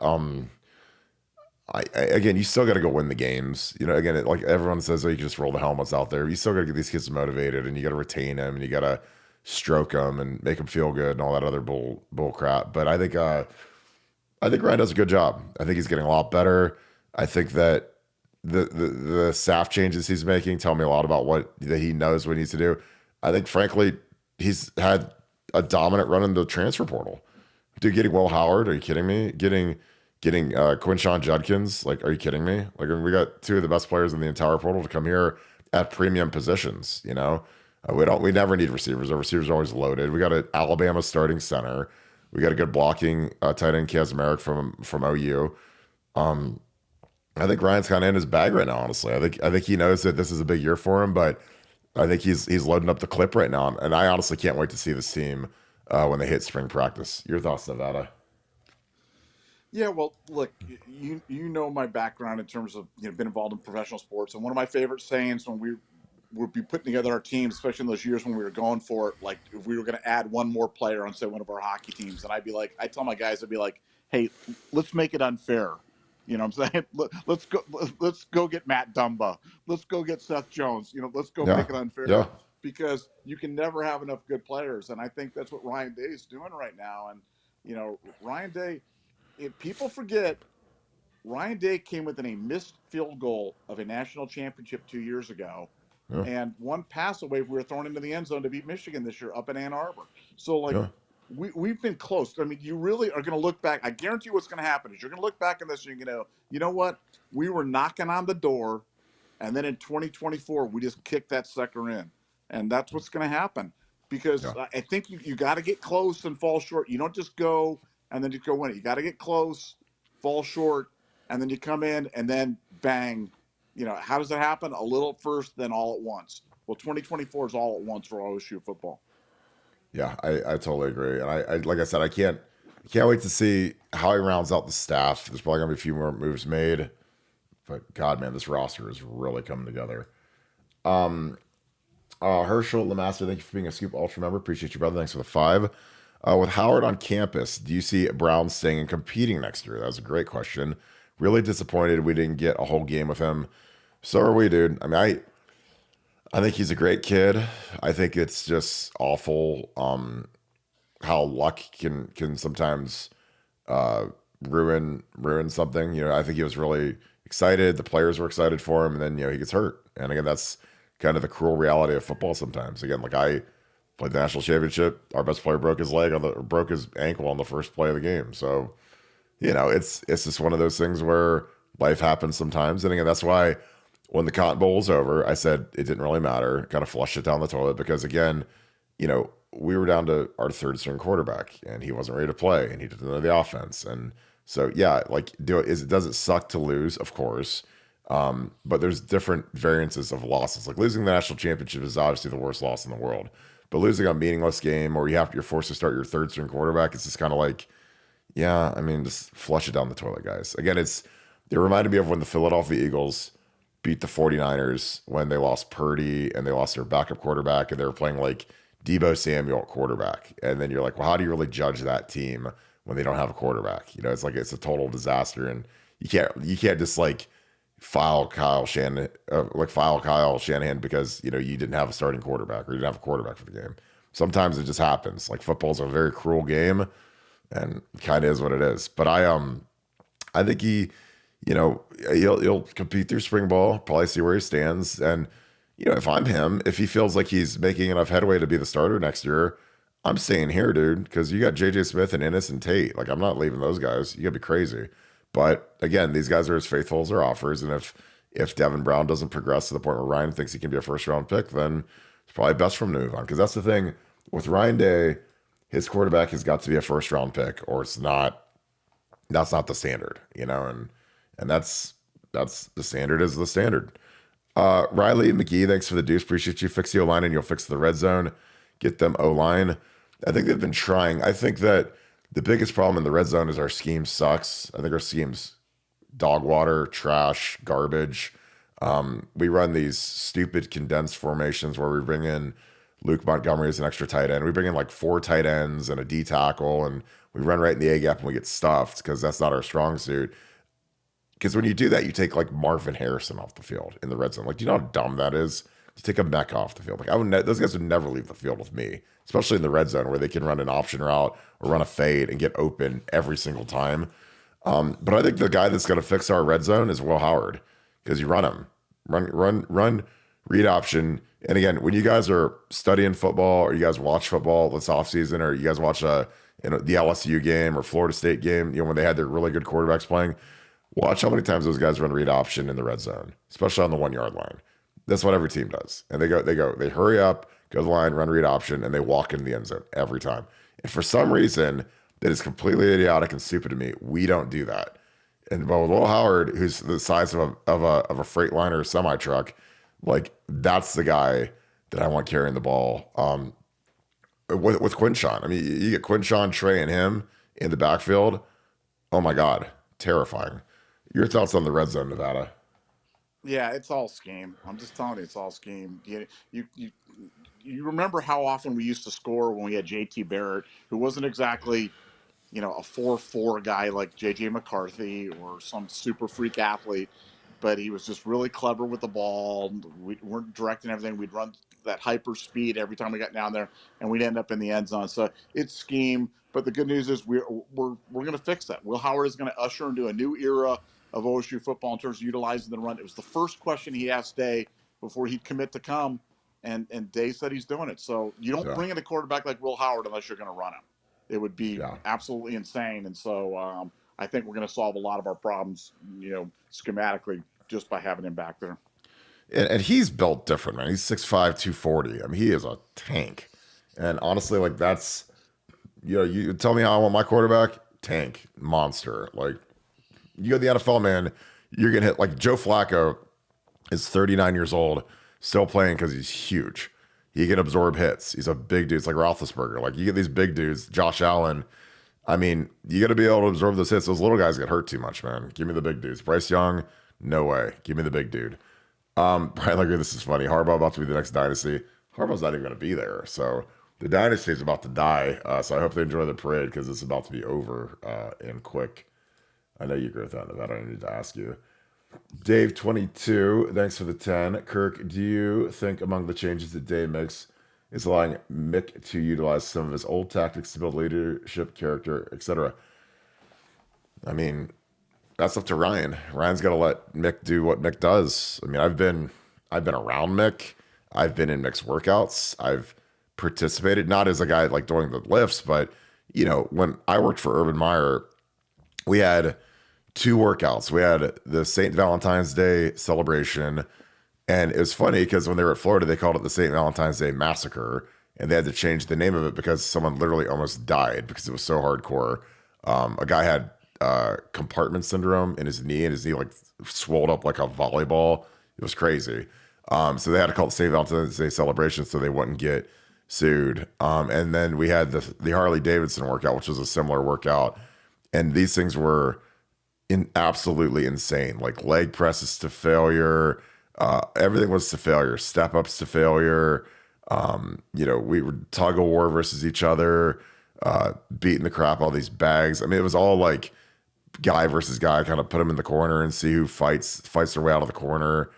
A: Again, you still got to go win the games. Again, everyone says, you can just roll the helmets out there. You still got to get these kids motivated, and you got to retain them, and you got to stroke them and make them feel good and all that other bull crap. But I think I think Ryan does a good job. I think he's getting a lot better. I think that the staff changes he's making tell me a lot about what that he knows what he needs to do. I think, frankly, he's had a dominant run in the transfer portal. Dude, getting Will Howard, are you kidding me? Getting Quinshawn Judkins, like, are you kidding me? Like, we got two of the best players in the entire portal to come here at premium positions. We never need receivers. Our receivers are always loaded. We got an Alabama starting center. We got a good blocking tight end, Kazmarek from OU. I think Ryan's kind of in his bag right now. Honestly, I think he knows that this is a big year for him, but I think he's loading up the clip right now, and I honestly can't wait to see this team when they hit spring practice. Your thoughts, Nevada?
B: Yeah, well, look, you know my background in terms of been involved in professional sports, and one of my favorite sayings when we would be putting together our teams, especially in those years when we were going for it, like if we were going to add one more player on, say, one of our hockey teams, and I tell my guys, I'd be like, hey, let's make it unfair. You know what I'm saying? Let's go get Matt Dumba. Let's go get Seth Jones. Let's go make it unfair.
A: Yeah.
B: Because you can never have enough good players, and I think that's what Ryan Day is doing right now. And Ryan Day, if people forget, Ryan Day came within a missed field goal of a national championship 2 years ago, and one pass away. We were thrown into the end zone to beat Michigan this year up in Ann Arbor. So we've been close. I mean, you really are going to look back. I guarantee you what's going to happen is you're going to look back on this and you're going to go, you know what? We were knocking on the door, and then in 2024, we just kicked that sucker in. And that's what's going to happen because I think you got to get close and fall short. You don't just go and then you go win it. You got to get close, fall short, and then you come in and then bang. How does that happen? A little at first, then all at once. Well, 2024 is all at once for OSU football.
A: Yeah, I totally agree. And I like I said, I can't wait to see how he rounds out the staff. There's probably gonna be a few more moves made, but God, man, this roster is really coming together. Herschel Lemaster, thank you for being a Scoop Ultra member. Appreciate you, brother. Thanks for the 5. With Howard on campus, do you see Brown staying and competing next year? That was a great question. Really disappointed we didn't get a whole game with him. So are we, dude. I mean, I think he's a great kid. I think it's just awful how luck can sometimes ruin something. I think he was really excited. The players were excited for him, and then he gets hurt. And again, that's kind of the cruel reality of football sometimes. Again, like I played the national championship. Our best player broke his ankle on the first play of the game. So, it's just one of those things where life happens sometimes. And again, that's why when the Cotton Bowl was over, I said it didn't really matter. Kind of flushed it down the toilet because again, we were down to our third string quarterback and he wasn't ready to play and he didn't know the offense. And so, yeah, like does it suck to lose? Of course. But there's different variances of losses. Like losing the national championship is obviously the worst loss in the world. But losing a meaningless game or you're forced to start your third string quarterback, it's just kind of like, yeah, I mean, just flush it down the toilet, guys. Again, it reminded me of when the Philadelphia Eagles beat the 49ers when they lost Purdy and they lost their backup quarterback and they were playing like Deebo Samuel at quarterback. And then you're like, well, how do you really judge that team when they don't have a quarterback? It's like it's a total disaster. And you can't just like file Kyle Shanahan because you didn't have a starting quarterback or you didn't have a quarterback for the game. Sometimes it just happens. Like football's a very cruel game and kind of is what it is. But I think he'll compete through spring ball, probably see where he stands. And, if I'm him, if he feels like he's making enough headway to be the starter next year, I'm staying here, dude, because you got J.J. Smith and Ennis and Tate. Like, I'm not leaving those guys. You got to be crazy. But, again, these guys are as faithful as their offers. And if Devin Brown doesn't progress to the point where Ryan thinks he can be a first-round pick, then it's probably best for him to move on. Because that's the thing. With Ryan Day, his quarterback has got to be a first-round pick or it's not. That's not the standard, and that's the standard is the standard. Riley McGee, thanks for the deuce. Appreciate you. Fix the O-line and you'll fix the red zone. Get them O-line. I think they've been trying. I think that the biggest problem in the red zone is our scheme sucks. I think our scheme's dog water, trash, garbage. We run these stupid condensed formations where we bring in Luke Montgomery as an extra tight end. We bring in like 4 tight ends and a D tackle and we run right in the A gap and we get stuffed because that's not our strong suit. Because when you do that, you take like Marvin Harrison off the field in the red zone. Like, do you know how dumb that is? To take a mech off the field. Like, those guys would never leave the field with me, especially in the red zone where they can run an option route or run a fade and get open every single time. But I think the guy that's going to fix our red zone is Will Howard because you run him, run, read option. And again, when you guys are studying football or you guys watch football this offseason or you guys watch the LSU game or Florida State game, when they had their really good quarterbacks playing, watch how many times those guys run read option in the red zone, especially on the 1 yard line. That's what every team does. And they hurry up, go to the line, run read option, and they walk into the end zone every time. And for some reason, that is completely idiotic and stupid to me. We don't do that. And but with Will Howard, who's the size of a Freightliner semi truck, like that's the guy that I want carrying the ball. With Quinshawn, I mean, you get Quinshawn, Trey, and him in the backfield. Oh my God, terrifying. Your thoughts on the red zone, Nevada?
B: Yeah, it's all scheme. I'm just telling you, it's all scheme. You remember how often we used to score when we had JT Barrett, who wasn't exactly, a 4-4 guy like JJ McCarthy or some super freak athlete, but he was just really clever with the ball. We weren't directing everything. We'd run that hyper speed every time we got down there, and we'd end up in the end zone. So it's scheme. But the good news is we're going to fix that. Will Howard is going to usher into a new era of OSU football in terms of utilizing the run. It was the first question he asked Day before he'd commit to come, and Day said he's doing it. So you don't bring in a quarterback like Will Howard unless you're going to run him. It would be absolutely insane. And so I think we're going to solve a lot of our problems, schematically, just by having him back there.
A: And he's built different, man. He's 6'5", 240. I mean, he is a tank. And honestly, like that's, you tell me how I want my quarterback, tank, monster. Like you go to the NFL, man, you're going to hit, like Joe Flacco is 39 years old, still playing because he's huge. He can absorb hits. He's a big dude. It's like Roethlisberger. Like you get these big dudes, Josh Allen. I mean, you got to be able to absorb those hits. Those little guys get hurt too much, man. Give me the big dudes. Bryce Young, no way. Give me the big dude. Brian Legger, this is funny. Harbaugh about to be the next dynasty. Harbaugh's not even going to be there. So the dynasty is about to die. So I hope they enjoy the parade because it's about to be over and quick. I know you agree with that. I don't need to ask you. Dave 22, thanks for the 10. Kirk, do you think among the changes that Dave makes is allowing Mick to utilize some of his old tactics to build leadership, character, etc.? I mean, that's up to Ryan. Ryan's got to let Mick do what Mick does. I mean, I've been around Mick. I've been in Mick's workouts. I've participated, not as a guy like doing the lifts, but when I worked for Urban Meyer, we had 2 workouts. We had the St. Valentine's Day celebration, and it was funny because when they were at Florida, they called it the St. Valentine's Day Massacre, and they had to change the name of it because someone literally almost died because it was so hardcore. A guy had compartment syndrome in his knee, and his knee like swelled up like a volleyball. It was crazy. So they had to call it St. Valentine's Day celebration so they wouldn't get sued. And then we had the Harley Davidson workout, which was a similar workout, and these things were absolutely insane, like leg presses to failure. Everything was to failure, step ups to failure. We would tug of war versus each other, beating the crap out of these bags. I mean, it was all like guy versus guy, kind of put them in the corner and see who fights their way out of the corner.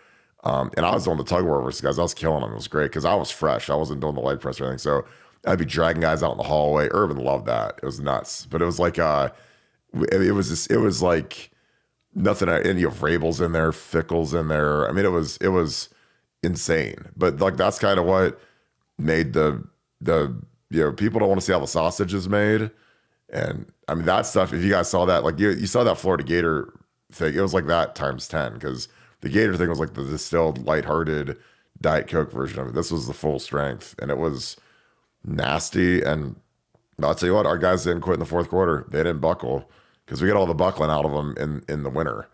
A: And I was doing the tug of war versus guys. I was killing them. It was great because I was fresh. I wasn't doing the leg press or anything. So I'd be dragging guys out in the hallway. Urban loved that. It was nuts. But it was like, it was like nothing. And Vrabel's in there, Fickle's in there. I mean, it was insane. But like that's kind of what made the people don't want to see how the sausage is made. And I mean that stuff. If you guys saw that, like you saw that Florida Gator thing, it was like that times 10 because the Gator thing was like the distilled, lighthearted Diet Coke version of it. This was the full strength, and it was nasty. And I'll tell you what, our guys didn't quit in the fourth quarter. They didn't buckle because we got all the buckling out of them in the winter.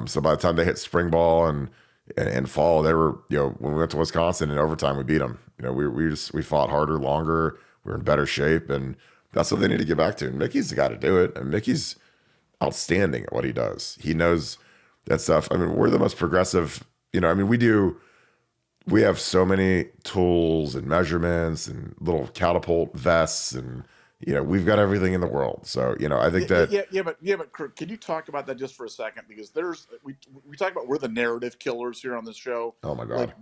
A: So by the time they hit spring ball and fall, they were, when we went to Wisconsin in overtime, we beat them. We fought harder, longer. We were in better shape, and that's what they need to get back to. And Mickey's the guy to do it. And Mickey's outstanding at what he does. He knows that stuff. I mean, we're the most progressive, we have so many tools and measurements and little catapult vests and, we've got everything in the world. So, I think that.
B: But Kirk, can you talk about that just for a second? Because we talk about we're the narrative killers here on this show.
A: Oh my God.
B: Like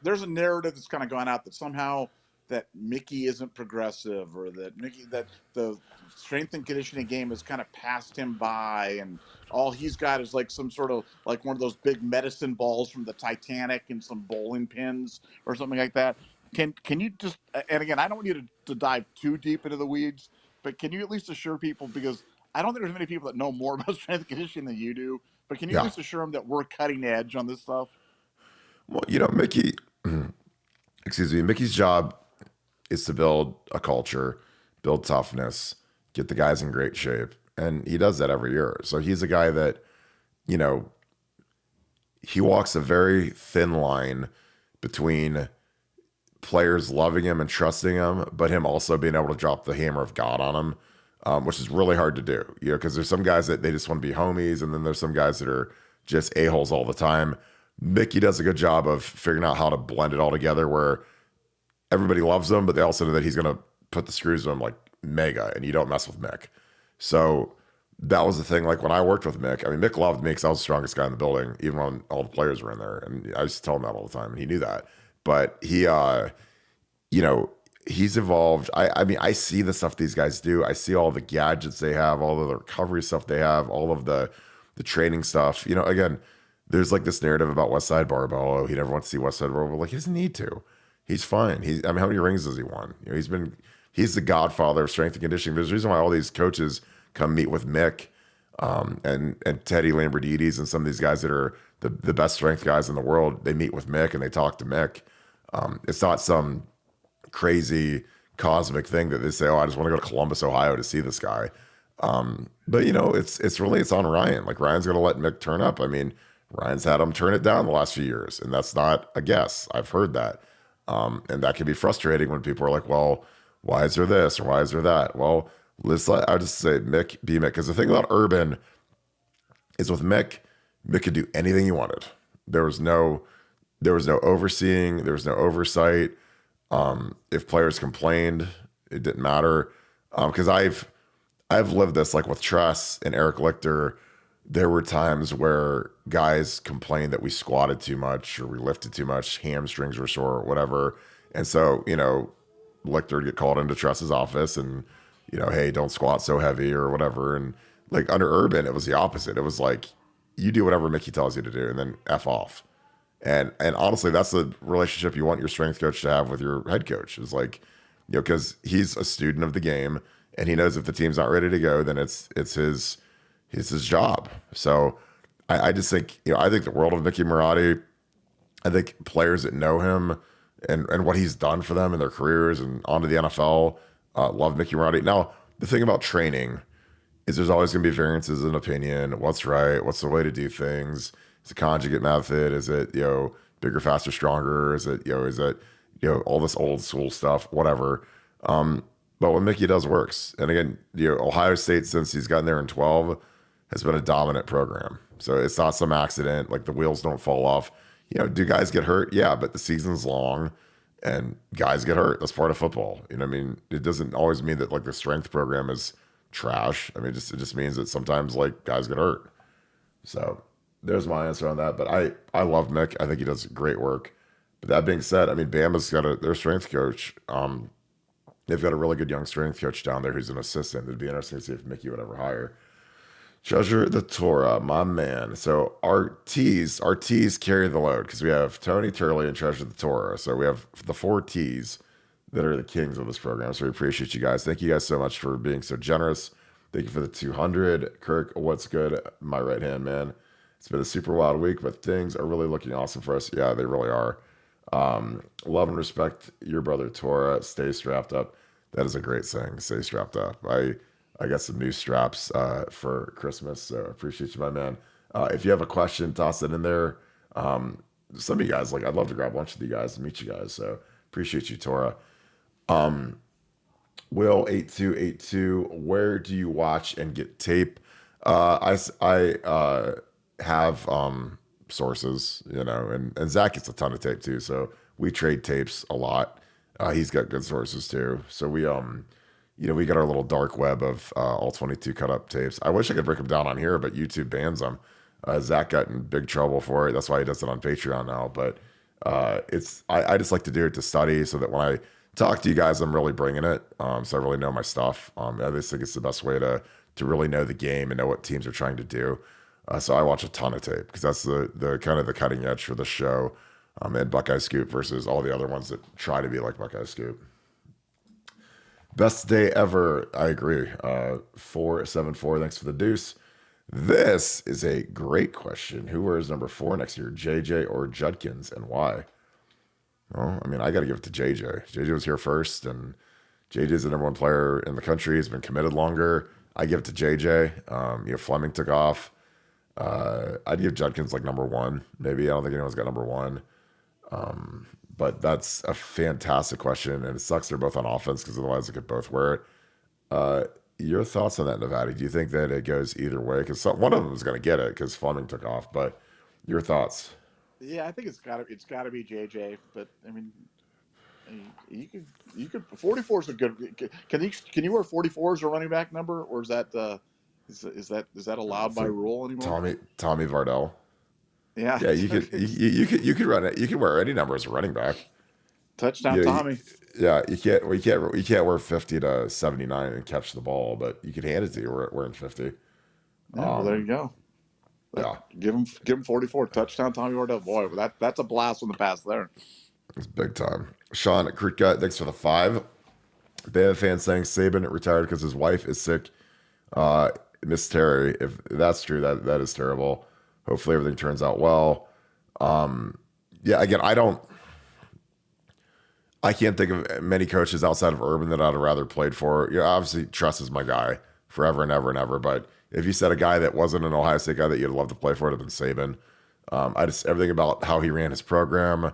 B: there's a narrative that's kind of gone out that somehow that Mickey isn't progressive, or that the strength and conditioning game has kind of passed him by, and all he's got is like some sort of like one of those big medicine balls from the Titanic and some bowling pins or something like that. Can you just, and again, I don't want you to dive too deep into the weeds, but can you at least assure people, because I don't think there's many people that know more about strength and conditioning than you do, but can you at
A: Yeah.
B: least assure them that we're cutting edge on this stuff?
A: Well, Mickey, excuse me, Mickey's job is to build a culture, build toughness, get the guys in great shape. And he does that every year. So he's a guy that, you know, he walks a very thin line between players loving him and trusting him, but him also being able to drop the hammer of God on him, which is really hard to do, because there's some guys that they just want to be homies, and then there's some guys that are just a-holes all the time. Mickey does a good job of figuring out how to blend it all together where everybody loves him, but they also know that he's going to put the screws on him like mega, and you don't mess with Mick. So that was the thing. Like when I worked with Mick, I mean, Mick loved me because I was the strongest guy in the building, even when all the players were in there. And I used to tell him that all the time, and he knew that. But he, he's evolved. I mean, I see the stuff these guys do. I see all the gadgets they have, all of the recovery stuff they have, all of the training stuff. Again, there's like this narrative about Westside Barbell. Oh, he never wants to see Westside Barbell. Like, he doesn't need to. He's fine. I mean, how many rings has he won? He's the godfather of strength and conditioning. There's a reason why all these coaches come meet with Mick, and Teddy Lambridides and some of these guys that are the best strength guys in the world. They meet with Mick and they talk to Mick. It's not some crazy cosmic thing that they say, oh, I just want to go to Columbus, Ohio to see this guy. But it's on Ryan. Like, Ryan's going to let Mick turn up. I mean, Ryan's had him turn it down the last few years, and that's not a guess. I've heard that. And that can be frustrating when people are like, well, why is there this or why is there that? Well, I just say Mick be Mick. Because the thing about Urban is with Mick could do anything he wanted. There was no overseeing. There was no oversight. If players complained, it didn't matter. Because I've lived this, like with Tress and Eric Lichter. There were times where guys complained that we squatted too much or we lifted too much, hamstrings were sore or whatever. And so, Lichter would get called into Tress's office and, hey, don't squat so heavy or whatever. And like under Urban, it was the opposite. It was like, you do whatever Mickey tells you to do and then F off. And honestly, that's the relationship you want your strength coach to have with your head coach, is like, because he's a student of the game and he knows if the team's not ready to go, then it's his job. So I just think, I think the world of Mickey Marotti. I think players that know him and what he's done for them in their careers and onto the NFL love Mickey Marotti. Now, the thing about training is there's always going to be variances in opinion. What's right? What's the way to do things? Is it conjugate method? Is it, bigger, faster, stronger? Is it all this old school stuff, whatever. But what Mickey does works. And again, Ohio State, since he's gotten there in 12, has been a dominant program. So it's not some accident, like the wheels don't fall off. Do guys get hurt? Yeah, but the season's long and guys get hurt. That's part of football. I mean, it doesn't always mean that like the strength program is trash. I mean, it just means that sometimes like guys get hurt. So there's my answer on that. But I love Mick. I think he does great work. But that being said, I mean, Bama's got their strength coach. They've got a really good young strength coach down there who's an assistant. It'd be interesting to see if Mickey would ever hire. Treasure the Torah, my man. So our T's carry the load because we have Tony Turley and Treasure the Torah. So we have the 4 T's that are the kings of this program. So we appreciate you guys. Thank you guys so much for being so generous. Thank you for the 200. Kirk, what's good? My right hand man. It's been a super wild week, but things are really looking awesome for us. Yeah, they really are. Love and respect your brother Torah. Stay strapped up. That is a great saying. Stay strapped up. I got some new straps for Christmas, so I appreciate you, my man. If you have a question, toss it in there. Some of you guys, I'd love to grab lunch with you guys and meet you guys, so appreciate you, Torah. Will8282, where do you watch and get tape? I have sources, and Zach gets a ton of tape too, so we trade tapes a lot. He's got good sources too, so we got our little dark web of all 22 cut up tapes. I wish I could break them down on here, but YouTube bans them. Zach got in big trouble for it. That's why he does it on Patreon now. But I just like to do it to study so that when I talk to you guys. I'm really bringing it, so I really know my stuff. I just think it's the best way to really know the game and know what teams are trying to do. So I watch a ton of tape because that's the kind of the cutting edge for the show. And Buckeye Scoop versus all the other ones that try to be like Buckeye Scoop. Best day ever. I agree. 474. Thanks for the deuce. This is a great question. Who wears number 4 next year, JJ or Judkins, and why? Well, I mean, I got to give it to JJ. JJ was here first, and JJ's the number 1 player in the country. He's been committed longer. I give it to JJ. Fleming took off. I'd give Judkins like number 1, maybe. I don't think anyone's got number 1. But that's a fantastic question, and it sucks they're both on offense because otherwise they could both wear it. Your thoughts on that, Nevada? Do you think that it goes either way? Because one of them is going to get it because Fleming took off. But your thoughts?
B: Yeah, I think it's got to be JJ. But I mean, you could 44 is a good. Can you wear 44 as a running back number, or is that is that allowed by rule anymore?
A: Tommy Vardell.
B: Yeah,
A: you could run it. You can wear any number as a running back.
B: Touchdown, Tommy.
A: You can't wear 50 to 79 and catch the ball, but you can hand it to you wearing 50.
B: Yeah, well, there you go.
A: Yeah,
B: give him 44. Touchdown, Tommy Vardell. Boy, that's a blast from the past there.
A: It's big time. Sean Creek Gut, thanks for the 5. BAMA fan saying Saban retired because his wife is sick. Miss Terry, if that's true, that is terrible. Hopefully everything turns out well. Again, I can't think of many coaches outside of Urban that I'd have rather played for. Obviously Truss is my guy forever and ever and ever. But if you said a guy that wasn't an Ohio State guy that you'd love to play for, it'd have been Saban. Everything about how he ran his program,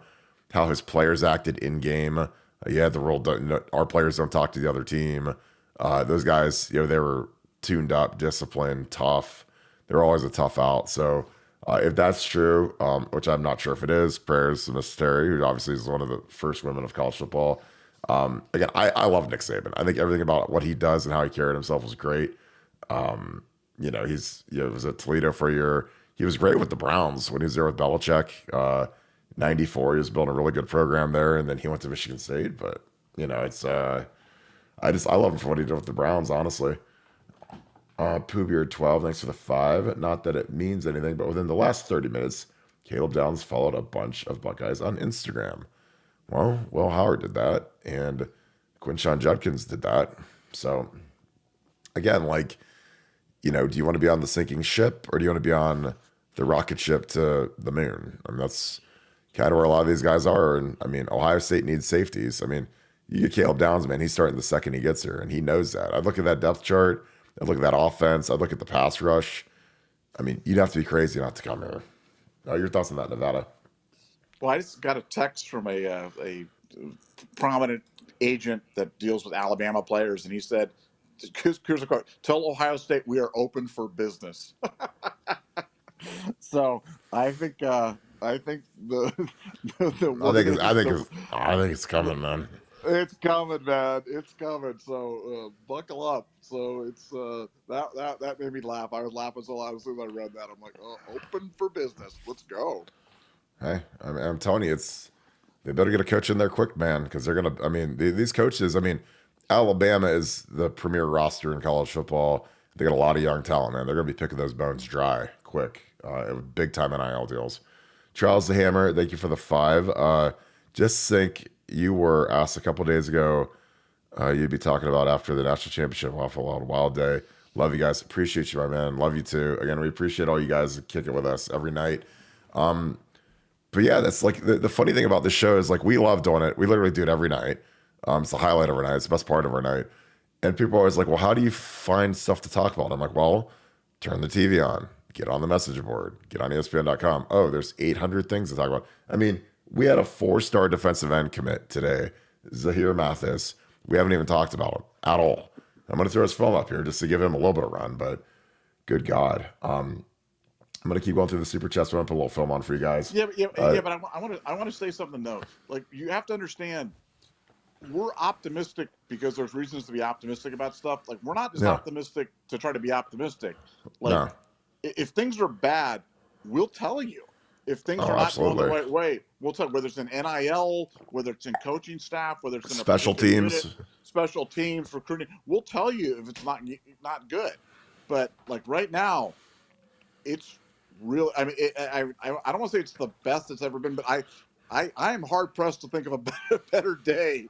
A: how his players acted in game. The rule, our players don't talk to the other team. Those guys, they were tuned up, disciplined, tough. They're always a tough out. So if that's true, which I'm not sure if it is, prayers to Miss Terry, who obviously is one of the first women of college football. Again, I love Nick Saban. I think everything about what he does and how he carried himself was great. He's was at Toledo for a year. He was great with the Browns when he was there with Belichick. 94, he was building a really good program there, and then he went to Michigan State. But it's I love him for what he did with the Browns, honestly. Poohbeard 12, thanks for the 5. Not that it means anything, but within the last 30 minutes, Caleb Downs followed a bunch of Buckeyes on Instagram. Well, Will Howard did that, and Quinshon Judkins did that. So, again, do you want to be on the sinking ship, or do you want to be on the rocket ship to the moon? I mean, that's kind of where a lot of these guys are. And, I mean, Ohio State needs safeties. I mean, you get Caleb Downs, man, he's starting the second he gets here, and he knows that. I look at that depth chart. I look at that offense. I look at the pass rush. I mean, you'd have to be crazy not to come here. Your thoughts on that, Nevada?
B: Well, I just got a text from a prominent agent that deals with Alabama players, and he said, here's a quote, "Tell Ohio State we are open for business." So I think the
A: I think it's coming, man.
B: It's coming, man. It's coming. So buckle up. So it's that made me laugh. I was laughing so loud as soon as I read that. I'm like, oh, open for business. Let's go.
A: Hey, I'm telling you, they better get a coach in there quick, man, because they're gonna. I mean, these coaches. I mean, Alabama is the premier roster in college football. They got a lot of young talent, man. They're gonna be picking those bones dry quick. Big time NIL deals. Charles the Hammer, thank you for the 5. Just think you were asked a couple days ago, you'd be talking about after the national championship. Waffle Wild Day. Love you guys. Appreciate you, my man. Love you too. Again, we appreciate all you guys that kick it with us every night. But yeah, that's like the funny thing about this show is we love doing it. We literally do it every night. It's the highlight of our night. It's the best part of our night. And people are always like, well, how do you find stuff to talk about? I'm like, well, turn the TV on, get on the message board, get on ESPN.com. Oh, there's 800 things to talk about. I mean, we had a 4-star defensive end commit today, Zahir Mathis. We haven't even talked about him at all. I'm going to throw his film up here just to give him a little bit of run, but good God. I'm going to keep going through the super chats. I'm going to put a little film on for you guys.
B: But I want to say something though. You have to understand, we're optimistic because there's reasons to be optimistic about stuff. We're not just optimistic to try to be optimistic. If things are bad, we'll tell you. if things
A: Oh,
B: are not going the
A: absolutely.
B: right way, we'll talk whether it's in NIL, whether it's in coaching staff, whether it's in a
A: Special
B: particular unit,
A: teams.
B: special teams, recruiting. We'll tell you if it's not good. But like right now, it's real. I mean, I don't want to say it's the best it's ever been, but I am hard pressed to think of a better day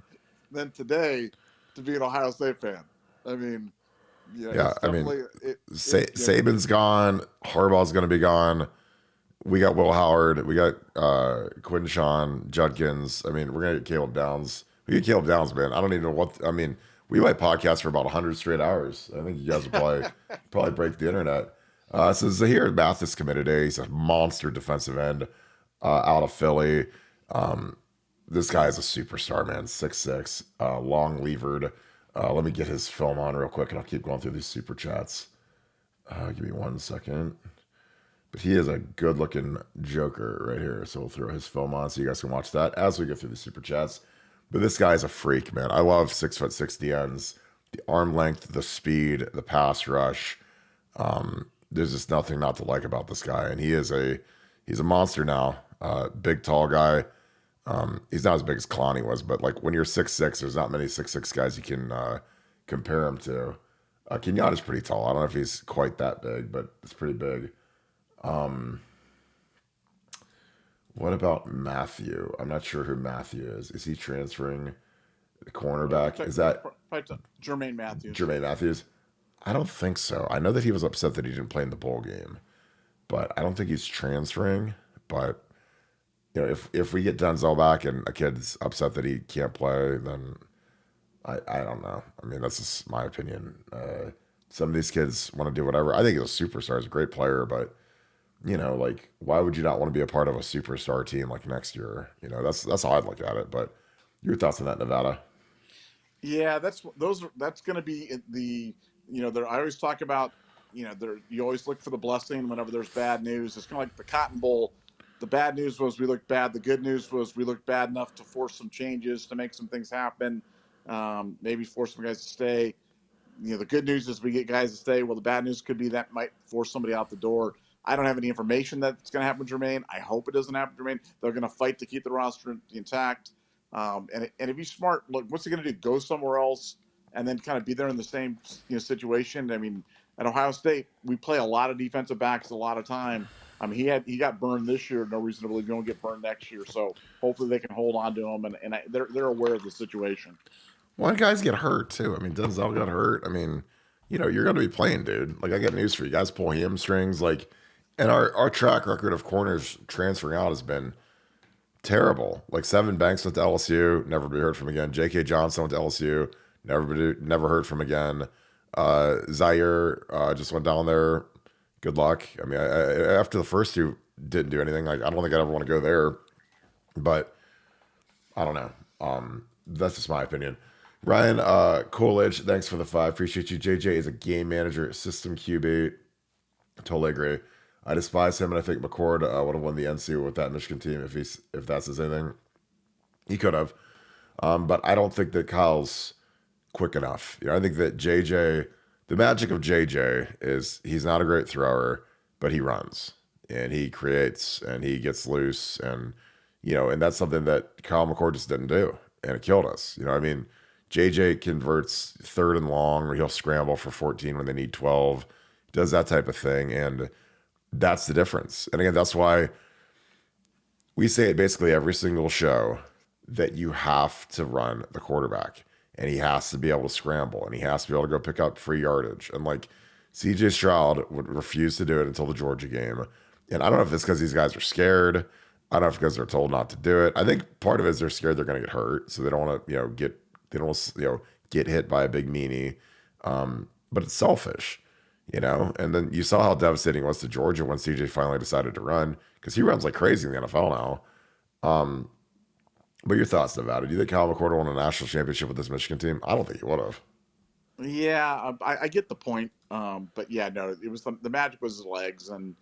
B: than today to be an Ohio State fan. I mean, yeah,
A: Yeah,
B: it's
A: I mean,
B: definitely it's different.
A: Saban's gone. Harbaugh's going to be gone. We got Will Howard. We got Quinshawn, Judkins. I mean, we're going to get Caleb Downs. We get Caleb Downs, man. I don't even know what. I mean, we might podcast for about 100 straight hours. I think you guys will probably break the internet. So Zahir Mathis committed today. He's a monster defensive end out of Philly. This guy is a superstar, man. 6'6", long levered. Let me get his film on real quick, and I'll keep going through these super chats. Give me 1 second. But he is a good-looking joker right here. So we'll throw his film on so you guys can watch that as we go through the super chats. But this guy's a freak, man. I love 6'6" DNs. The arm length, the speed, the pass rush. There's just nothing not to like about this guy. And he's a monster now. Big, tall guy. He's not as big as Kalani was, but like when you're 6'6", there's not many 6'6" guys you can compare him to. Kenyatta's pretty tall. I don't know if he's quite that big, but it's pretty big. What about Matthew? I'm not sure who Matthew is. Is he transferring the cornerback? Is that
B: Jermaine Matthews?
A: Jermaine Matthews? I don't think so. I know that he was upset that he didn't play in the bowl game, but I don't think he's transferring. But you know, if we get Denzel back and a kid's upset that he can't play, then I don't know. I mean, that's just my opinion. Some of these kids want to do whatever. I think he's a superstar. He's a great player, but you know, like, why would you not want to be a part of a superstar team like next year? You know, that's how I'd look at it. But your thoughts on that, Nevada?
B: Yeah, that's going to be the I always talk about you always look for the blessing whenever there's bad news. It's kind of like the Cotton Bowl. The bad news was we looked bad. The good news was we looked bad enough to force some changes to make some things happen. Maybe force some guys to stay. The good news is we get guys to stay. Well, the bad news could be that might force somebody out the door. I don't have any information that's going to happen with Jermaine. I hope it doesn't happen to Jermaine. They're going to fight to keep the roster intact. And if he's smart, look, what's he going to do? Go somewhere else and then kind of be there in the same situation? I mean, at Ohio State, we play a lot of defensive backs a lot of time. I mean, he got burned this year. No reason to believe he won't get burned next year. So hopefully they can hold on to him, and they're aware of the situation.
A: Well, guys get hurt too. I mean, Denzel got hurt. I mean, you're going to be playing, dude. Like, I got news for you. Guys pull hamstrings, like. And our track record of corners transferring out has been terrible. Like Sevyn Banks went to LSU, never be heard from again. J.K. Johnson went to LSU, never heard from again. Zaire just went down there. Good luck. I mean, after the first two didn't do anything. Like, I don't think I'd ever want to go there. But I don't know. That's just my opinion. Ryan Coolidge, thanks for the 5. Appreciate you. JJ is a game manager, system QB. Totally agree. I despise him, and I think McCord would have won the NCAA with that Michigan team if that's his anything. He could have, but I don't think that Kyle's quick enough. I think that JJ, the magic of JJ is he's not a great thrower, but he runs and he creates and he gets loose, and and that's something that Kyle McCord just didn't do, and it killed us. I mean, JJ converts 3rd and long, or he'll scramble for 14 when they need 12. He does that type of thing, and that's the difference. And again, that's why we say it basically every single show that you have to run the quarterback, and he has to be able to scramble, and he has to be able to go pick up free yardage. And like CJ Stroud would refuse to do it until the Georgia game. And I don't know if it's because these guys are scared. I don't know if it's because they're told not to do it. I think part of it is they're scared they're going to get hurt, so they don't want to, get hit by a big meanie. But it's selfish. And then you saw how devastating it was to Georgia when CJ finally decided to run, because he runs like crazy in the NFL now. But your thoughts, Nevada? Do you think Kyle McCord won a national championship with this Michigan team? I don't think he would have.
B: Yeah, I get the point. But yeah, no, it was the magic was his legs. And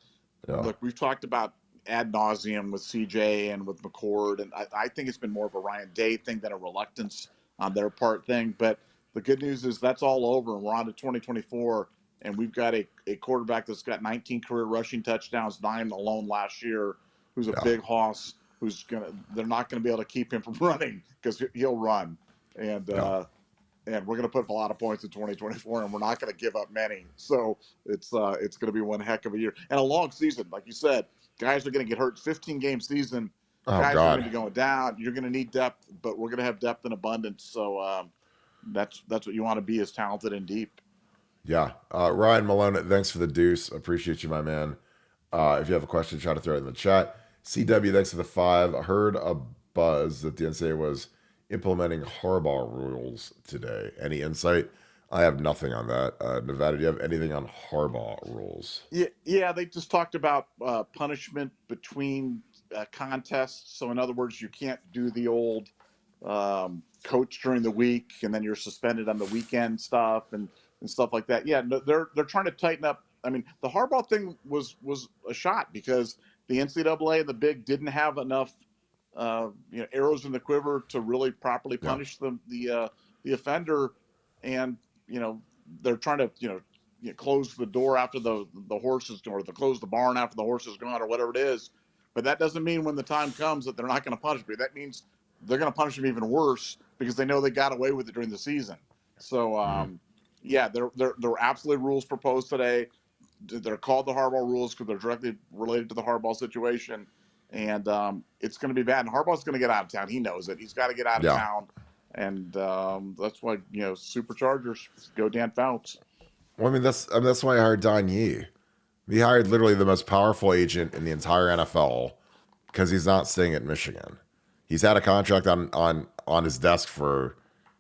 B: look, we've talked about ad nauseum with CJ and with McCord, and I think it's been more of a Ryan Day thing than a reluctance on their part thing. But the good news is that's all over, and we're on to 2024. And we've got a quarterback that's got 19 career rushing touchdowns, 9 alone last year, who's a big hoss, they're not gonna be able to keep him from running because he'll run, and and we're gonna put a lot of points in 2024, and we're not gonna give up many. So it's gonna be one heck of a year and a long season, like you said. Guys are gonna get hurt. 15-game season. Guys are gonna be going down. You're gonna need depth, but we're gonna have depth in abundance. So that's what you want to be, is talented and deep.
A: Yeah. Ryan Malone, thanks for the deuce. Appreciate you, my man. If you have a question, try to throw it in the chat. CW, thanks for the 5. I heard a buzz that the NCAA was implementing Harbaugh rules today. Any insight? I have nothing on that. Nevada, do you have anything on Harbaugh rules?
B: Yeah, they just talked about punishment between contests. So in other words, you can't do the old coach during the week and then you're suspended on the weekend stuff and stuff like that. Yeah, they're trying to tighten up. I mean, the Harbaugh thing was a shot because the NCAA and the Big didn't have enough arrows in the quiver to really properly punish the offender, and they're trying to close the door after the horses, or close the barn after the horse is gone, or whatever it is. But that doesn't mean when the time comes that they're not going to punish me. That means they're going to punish him even worse because they know they got away with it during the season. So yeah, there were absolutely rules proposed today. They're called the Harbaugh rules because they're directly related to the Harbaugh situation, and it's going to be bad. And Harbaugh's going to get out of town. He knows it. He's got to get out of town, and that's why Superchargers go Dan Fouts.
A: Well, I mean that's why I hired Don Yee. He hired literally the most powerful agent in the entire NFL because he's not staying at Michigan. He's had a contract on his desk for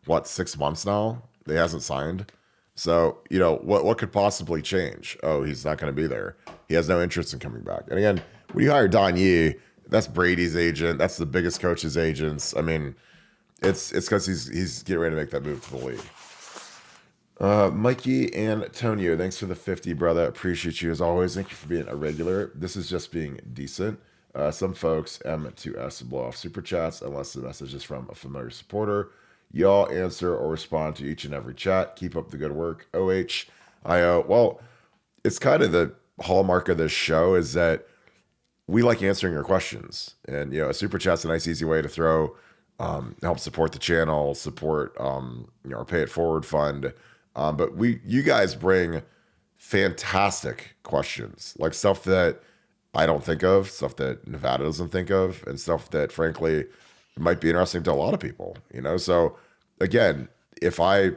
A: 6 months now. He hasn't signed. So, what could possibly change? Oh, he's not going to be there. He has no interest in coming back. And again, when you hire Don Yee, that's Brady's agent. That's the biggest coach's agents. I mean, it's because he's getting ready to make that move to the league. Mikey Antonio, thanks for the 50, brother. Appreciate you as always. Thank you for being a regular. This is just being decent. Some folks M2S blow off super chats unless the message is from a familiar supporter. Y'all answer or respond to each and every chat. Keep up the good work. OHIO. Well, it's kind of the hallmark of this show is that we like answering your questions. And, a super chat's a nice, easy way to throw, help support the channel, support, our Pay It Forward fund. But you guys bring fantastic questions, like stuff that I don't think of, stuff that Nevada doesn't think of, and stuff that, frankly, might be interesting to a lot of people, So again, if I,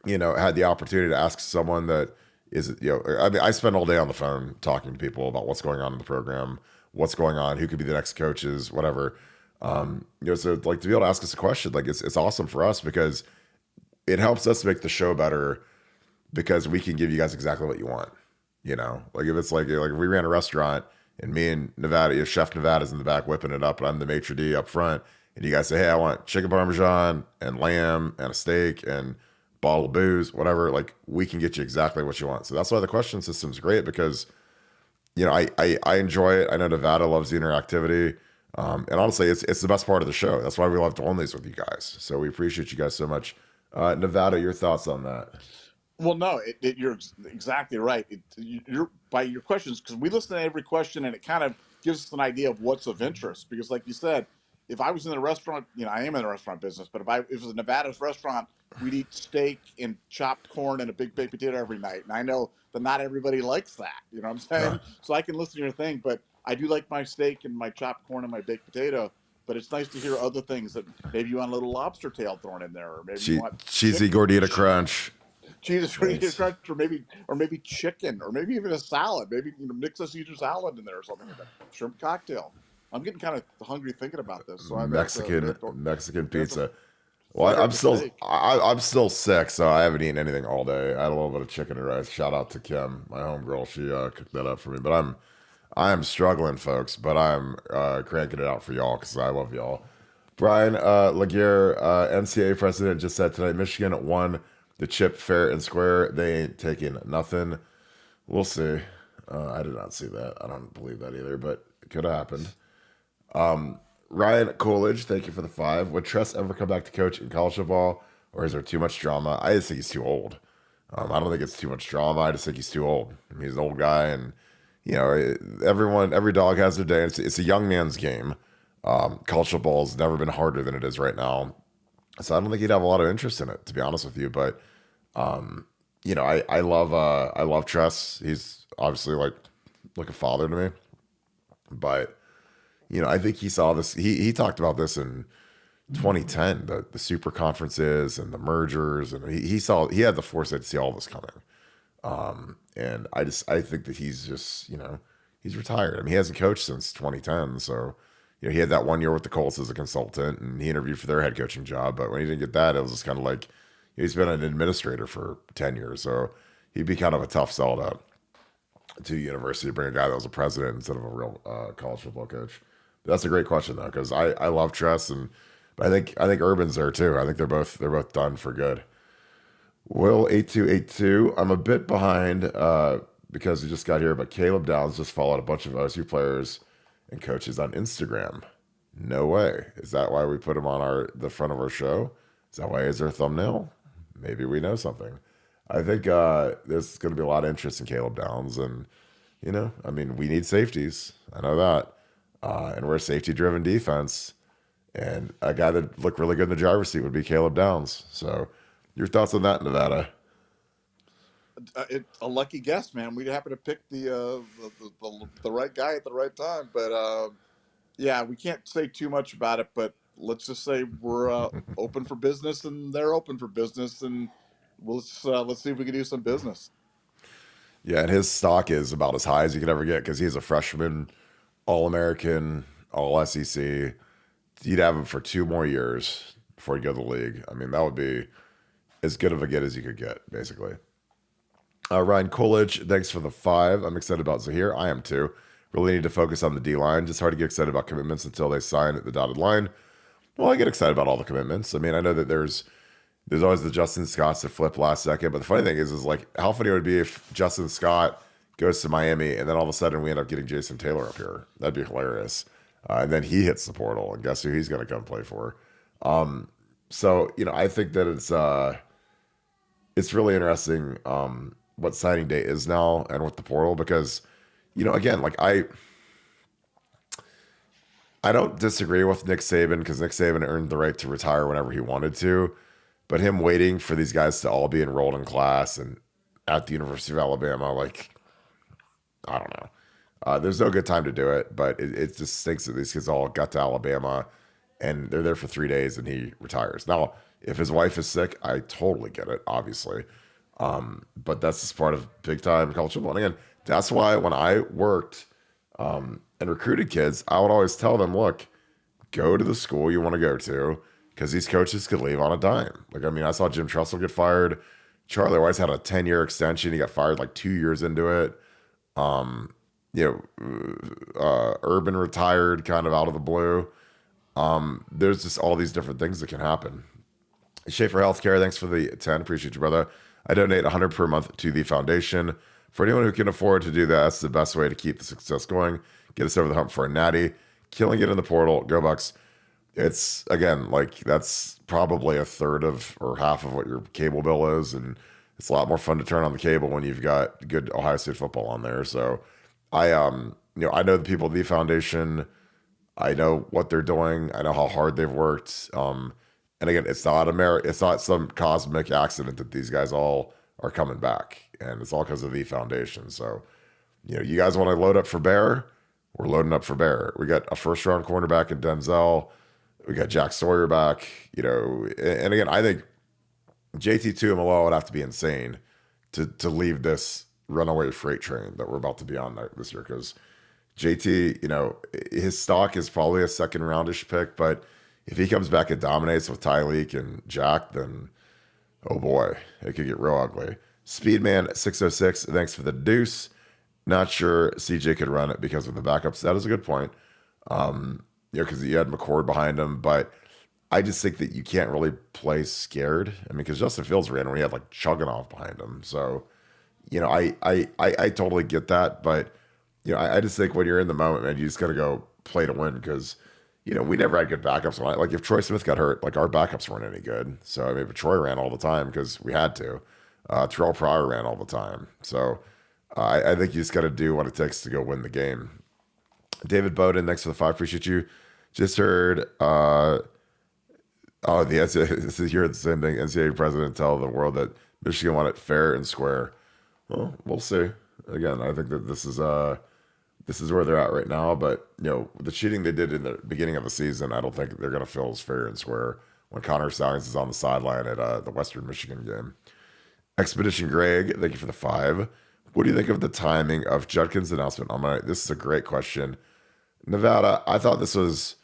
A: had the opportunity to ask someone that is, I mean, I spend all day on the phone talking to people about what's going on in the program, what's going on, who could be the next coaches, whatever. So like to be able to ask us a question, like it's awesome for us because it helps us make the show better because we can give you guys exactly what you want. Like if it's like if we ran a restaurant and me and Nevada, Chef Nevada's in the back whipping it up and I'm the maitre d' up front. And you guys say, hey, I want chicken parmesan and lamb and a steak and bottle of booze, whatever. Like we can get you exactly what you want. So that's why the question system is great because, I enjoy it. I know Nevada loves the interactivity. And honestly, it's the best part of the show. That's why we love doing these with you guys. So we appreciate you guys so much. Nevada, your thoughts on that?
B: Well, no, you're exactly right. You're by your questions, because we listen to every question and it kind of gives us an idea of what's of interest. Because like you said, if I was in the restaurant, I am in the restaurant business, but if it was a Nevada's restaurant, we'd eat steak and chopped corn and a big baked potato every night. And I know that not everybody likes that. You know what I'm saying? Yeah. So I can listen to your thing, but I do like my steak and my chopped corn and my baked potato. But it's nice to hear other things that maybe you want a little lobster tail thrown in there, or maybe you want
A: cheesy gordita crunch.
B: Jesus, crunch, or maybe chicken, or maybe even a salad. Maybe mix a Caesar salad in there or something like that. Shrimp cocktail. I'm getting kind of hungry thinking about this. So
A: Mexican pizza. Well, I'm still sick, so I haven't eaten anything all day. I had a little bit of chicken and rice. Shout out to Kim, my homegirl. She cooked that up for me. But I am struggling, folks. But I'm cranking it out for y'all because I love y'all. Brian Laguerre, NCAA president, just said tonight Michigan won the chip fair and square. They ain't taking nothing. We'll see. I did not see that. I don't believe that either, but it could have happened. Ryan Coolidge, thank you for the 5. Would Tress ever come back to coach in college football, or is there too much drama? I just think he's too old. I don't think it's too much drama. I just think he's too old. I mean, he's an old guy, and every dog has their day. It's a young man's game. College football has never been harder than it is right now. So I don't think he'd have a lot of interest in it, to be honest with you. But I love Tress. He's obviously like a father to me. But I think he saw this. He talked about this in 2010, the super conferences and the mergers, and he had the foresight to see all this coming. And I think that he's just he's retired. I mean, he hasn't coached since 2010, so he had that 1 year with the Colts as a consultant, and he interviewed for their head coaching job. But when he didn't get that, it was just kind of like he's been an administrator for 10 years, so he'd be kind of a tough sell to university to bring a guy that was a president instead of a real college football coach. But that's a great question though, because I love Tress, but I think Urban's there too. I think they're both done for good. Will 8282. I'm a bit behind because we just got here, but Caleb Downs just followed a bunch of OSU players and coaches on Instagram. No way. Is that why we put him on the front of our show? Is that why he's our thumbnail? Maybe we know something. I think there's going to be a lot of interest in Caleb Downs, and I mean, we need safeties. I know that, and we're a safety-driven defense. And a guy that looked really good in the driver's seat would be Caleb Downs. So, your thoughts on that, Nevada?
B: It's a lucky guess, man. We happened to pick the right guy at the right time. But yeah, we can't say too much about it. But let's just say we're open for business, and they're open for business, and let's see if we can do some business.
A: Yeah, and his stock is about as high as you could ever get because he's a freshman, All-American, All-SEC. You'd have him for 2 more years before you go to the league. I mean, that would be as good of a get as you could get, basically. Ryan Coolidge, thanks for the 5. I'm excited about Zahir. I am too. Really need to focus on the D-line. Just hard to get excited about commitments until they sign at the dotted line. Well, I get excited about all the commitments. I mean, I know that there's always the Justin Scotts that flip last second. But the funny thing is like, how funny would it be if Justin Scott goes to Miami and then all of a sudden we end up getting Jason Taylor up here? That'd be hilarious. And then he hits the portal, and guess who he's going to come play for? So I think that it's really interesting what signing day is now and with the portal because again, like I don't disagree with Nick Saban because Nick Saban earned the right to retire whenever he wanted to, but him waiting for these guys to all be enrolled in class and at the University of Alabama, like I don't know. There's no good time to do it, but it just stinks that these kids all got to Alabama and they're there for 3 days and he retires. Now, if his wife is sick, I totally get it, obviously. But that's just part of big time college football. And again, that's why when I worked and recruited kids, I would always tell them, look, go to the school you want to go to because these coaches could leave on a dime. Like, I mean, I saw Jim Tressel get fired. Charlie Weiss had a 10-year extension. He got fired like 2 years into it. Urban retired kind of out of the blue. There's just all these different things that can happen. Schaefer Healthcare, thanks for the 10. Appreciate you, brother. I donate $100 per month to the foundation. For anyone who can afford to do that, that's the best way to keep the success going. Get us over the hump for a natty. Killing it in the portal. Go Bucks. It's, again, like that's probably a third of or half of what your cable bill is. And it's a lot more fun to turn on the cable when you've got good Ohio State football on there. So I know the people at the foundation. I know what they're doing. I know how hard they've worked. And again, it's not some cosmic accident that these guys all are coming back, and it's all because of the foundation. So, you guys want to load up for Bear? We're loading up for Bear. We got a 1st-round cornerback in Denzel. We got Jack Sawyer back. And again, I think JT Tuimoloau would have to be insane to leave this runaway freight train that we're about to be on this year because JT, his stock is probably a 2nd roundish pick, but if he comes back and dominates with Tyleek and Jack, then oh boy, it could get real ugly. Speedman 606, thanks for the deuce. Not sure CJ could run it because of the backups. That is a good point. Because you had McCord behind him, but I just think that you can't really play scared. I mean, because Justin Fields ran when he had like Chugginoff behind him. So, I totally get that, but I just think when you're in the moment, man, you just got to go play to win because. We never had good backups. Like if Troy Smith got hurt, like our backups weren't any good. So I mean, but Troy ran all the time because we had to. Terrell Pryor ran all the time. So I think you just got to do what it takes to go win the game. David Bowden, thanks for the 5. Appreciate you. Just heard. Oh, the NCAA, this is, you're the same thing. NCAA president tell the world that Michigan won it fair and square. Well, we'll see. Again, I think that this is where they're at right now. But the cheating they did in the beginning of the season, I don't think they're going to feel as fair and square when Connor Stalions is on the sideline at the Western Michigan game. Expedition Greg, thank you for the 5. What do you think of the timing of Judkins' announcement? This is a great question. Nevada, I thought this was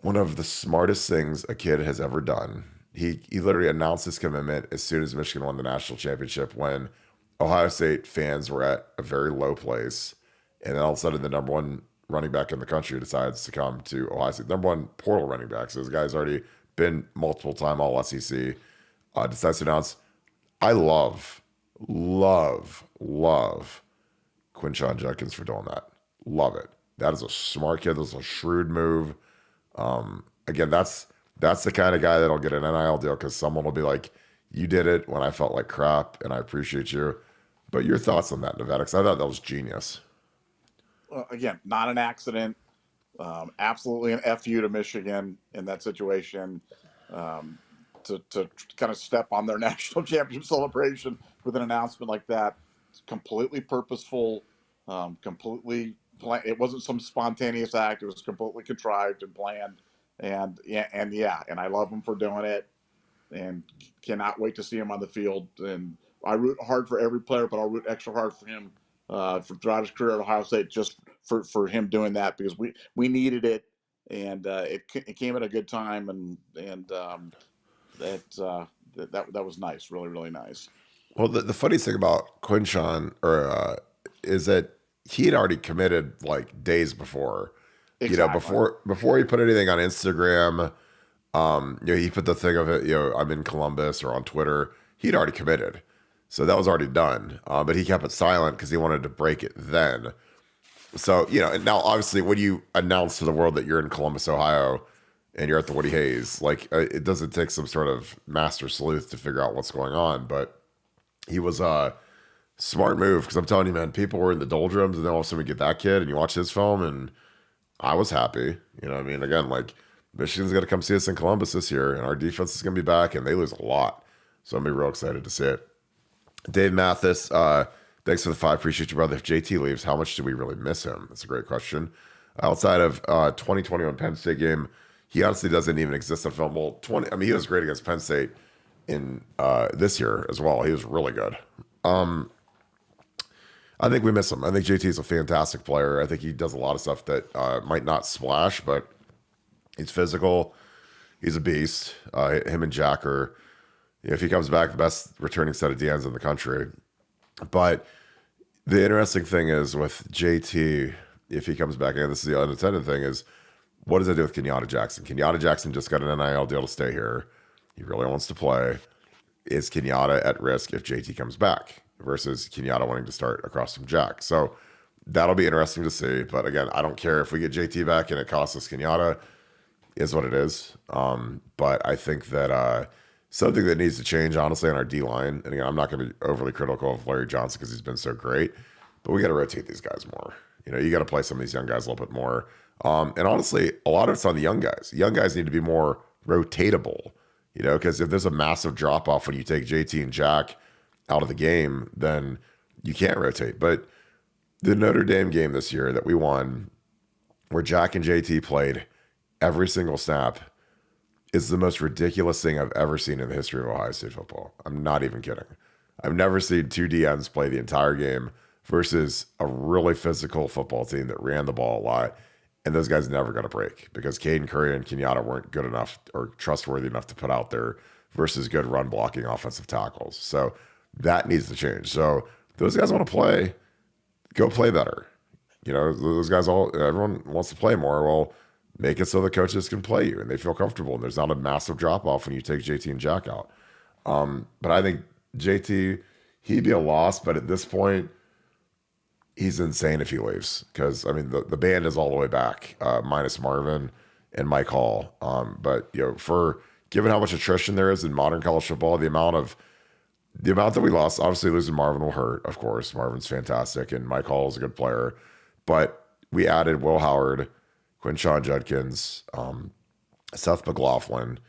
A: one of the smartest things a kid has ever done. He literally announced his commitment as soon as Michigan won the national championship when Ohio State fans were at a very low place. And then all of a sudden, the number one running back in the country decides to come to Ohio State. Number one portal running back. So this guy's already been multiple time all SEC. Decides to announce, I love Quinshon Judkins for doing that. Love it. That is a smart kid. That's a shrewd move. Again, that's the kind of guy that'll get an NIL deal because someone will be like, you did it when I felt like crap and I appreciate you. But your thoughts on that, Nevada? Because I thought that was genius.
B: Again, not an accident. Absolutely an FU to Michigan in that situation. To kind of step on their national championship celebration with an announcement like that. It's completely purposeful, completely planned. It wasn't some spontaneous act. It was completely contrived and planned. And I love him for doing it and cannot wait to see him on the field. And I root hard for every player, but I'll root extra hard for him for throughout his career at Ohio State, just for him doing that because we needed it. And it came at a good time. And that was nice, really, really nice.
A: Well, the funny thing about Quinshon is that he had already committed like days before.
B: Exactly.
A: Before he put anything on Instagram, he put the thing of it, I'm in Columbus or on Twitter. He'd already committed. So that was already done. But he kept it silent because he wanted to break it then. So, now obviously when you announce to the world that you're in Columbus, Ohio, and you're at the Woody Hayes, like it doesn't take some sort of master sleuth to figure out what's going on. But he was a smart move because I'm telling you, man, people were in the doldrums and then all of a sudden we get that kid and you watch his film and I was happy. Again, like Michigan's going to come see us in Columbus this year and our defense is going to be back and they lose a lot. So I'm going to be real excited to see it. Dave Mathis, thanks for the 5. Appreciate you, brother. If JT leaves, how much do we really miss him? That's a great question. Outside of 2021 Penn State game, he honestly doesn't even exist on film. Well, he was great against Penn State in this year as well. He was really good. I think we miss him. I think JT is a fantastic player. I think he does a lot of stuff that might not splash, but he's physical. He's a beast. Him and Jack are, if he comes back, the best returning set of DNs in the country. But the interesting thing is with JT, if he comes back, and this is the unintended thing, is what does that do with Kenyatta Jackson? Kenyatta Jackson just got an NIL deal to stay here. He really wants to play. Is Kenyatta at risk if JT comes back versus Kenyatta wanting to start across from Jack? So that'll be interesting to see. But again, I don't care if we get JT back and it costs us Kenyatta, is what it is. But I think that something that needs to change, honestly, on our D-line, and again, I'm not going to be overly critical of Larry Johnson because he's been so great, but we got to rotate these guys more. You got to play some of these young guys a little bit more. And honestly, a lot of it's on the young guys. Young guys need to be more rotatable, because if there's a massive drop-off when you take JT and Jack out of the game, then you can't rotate. But the Notre Dame game this year that we won, where Jack and JT played every single snap, is the most ridiculous thing I've ever seen in the history of Ohio State football. I'm not even kidding. I've never seen two DNs play the entire game versus a really physical football team that ran the ball a lot. And those guys never got a break because Caden Curry and Kenyatta weren't good enough or trustworthy enough to put out there versus good run blocking offensive tackles. So that needs to change. So those guys want to play, go play better. Those guys everyone wants to play more. Well, make it so the coaches can play you and they feel comfortable and there's not a massive drop off when you take JT and Jack out. But I think JT, he'd be a loss, but at this point, he's insane if he leaves because the band is all the way back, minus Marvin and Mike Hall. But for given how much attrition there is in modern college football, the amount of the amount that we lost, obviously losing Marvin will hurt, of course. Marvin's fantastic, and Mike Hall is a good player. But we added Will Howard, Quinshawn Judkins, Seth McLaughlin.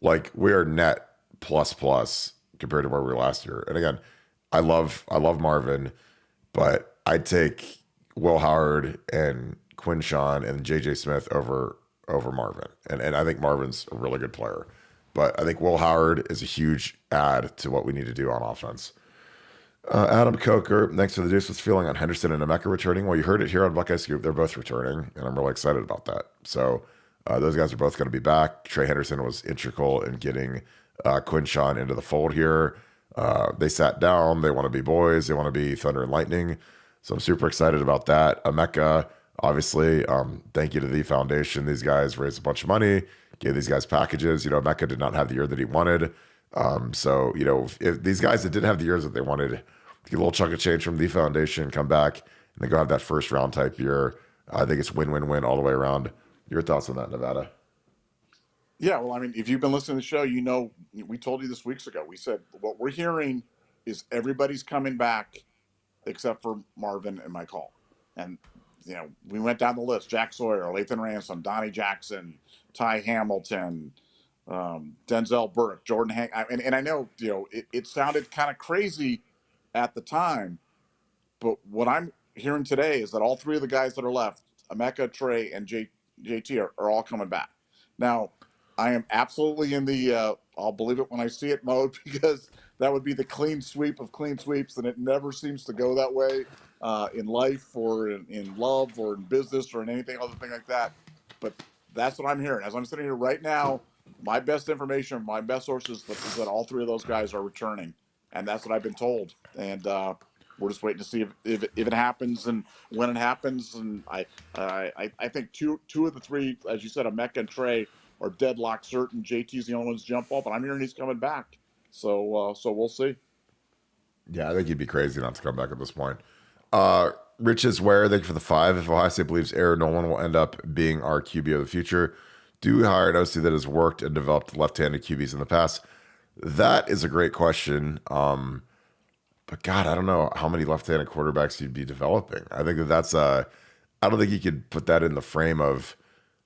A: Like, we are net plus plus compared to where we were last year. And again, I love Marvin, but I'd take Will Howard and Quinshawn and JJ Smith over Marvin. And I think Marvin's a really good player. But I think Will Howard is a huge add to what we need to do on offense. Adam Coker, thanks for the deuce. What's feeling on Henderson and Emeka returning? Well, you heard it here on Buckeye Scoop. They're both returning, and I'm really excited about that. So those guys are both going to be back. Trey Henderson was integral in getting Quinshawn into the fold here. They sat down. They want to be boys. They want to be thunder and lightning. So I'm super excited about that. Emeka, obviously, thank you to the foundation. These guys raised a bunch of money, gave these guys packages. Emeka did not have the year that he wanted. So, if these guys that didn't have the years that they wanted, get a little chunk of change from the foundation, come back, and then go have that first round type year. I think it's win-win-win all the way around. Your thoughts on that, Nevada?
B: Yeah, well, I mean, if you've been listening to the show, we told you this weeks ago. We said what we're hearing is everybody's coming back except for Marvin and Mike Hall. And, we went down the list. Jack Sawyer, Lathan Ransom, Donnie Jackson, Ty Hamilton, Denzel Burke, Jordan Hank. And I know, it sounded kind of crazy at the time, but what I'm hearing today is that all three of the guys that are left, Emeka, Trey, and JT, are all coming back. Now, I am absolutely in the I'll believe it when I see it mode, because that would be the clean sweep of clean sweeps, and it never seems to go that way in life or in love or in business or in anything other thing like that. But that's what I'm hearing. As I'm sitting here right now, my best information, my best sources is that all three of those guys are returning, and that's what I've been told. And we're just waiting to see if it happens and when it happens. And I think two of the three, as you said, Emeka and Trey, are deadlock certain. JT's the only one's jump ball, but I'm hearing he's coming back. So we'll see.
A: Yeah, I think he'd be crazy not to come back at this point. Rich is where, thank you for the 5. If Ohio State believes Aaron Nolan will end up being our QB of the future, do we hire an OC that has worked and developed left-handed QBs in the past? That is a great question. But God, I don't know how many left-handed quarterbacks you'd be developing. I think that's I don't think you could put that in the frame of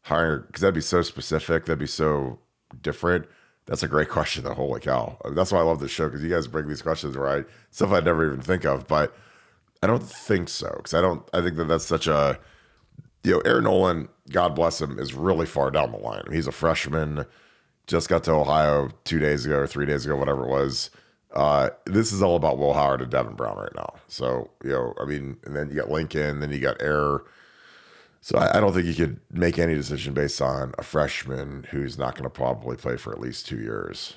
A: hiring, because that'd be so specific. That'd be so different. That's a great question, though. Holy cow. That's why I love this show, because you guys bring these questions where stuff I'd never even think of, but I don't think so, because I think that's such a, Aaron Nolan, God bless him, is really far down the line. He's a freshman, just got to Ohio 2 days ago or 3 days ago, whatever it was. This is all about Will Howard and Devin Brown right now. So, and then you got Lincoln, then you got Air. So I don't think you could make any decision based on a freshman who's not going to probably play for at least 2 years,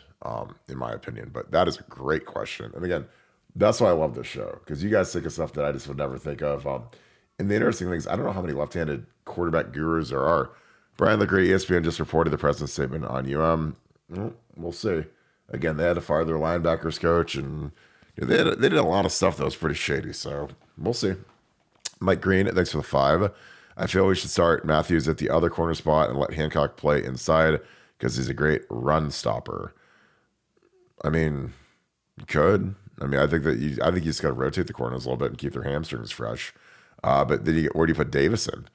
A: in my opinion. But that is a great question. And again, that's why I love this show, because you guys think of stuff that I just would never think of. And the interesting thing is, I don't know how many left-handed quarterback gurus there are. Brian the Great, ESPN just reported the president's statement on UM. We'll see. Again, they had to fire their linebackers coach, and they did a lot of stuff that was pretty shady. So we'll see. Mike Green, thanks for the 5. I feel we should start Matthews at the other corner spot and let Hancock play inside, because he's a great run stopper. I mean, you could. I think you just got to rotate the corners a little bit and keep their hamstrings fresh. But then where do you put Davison?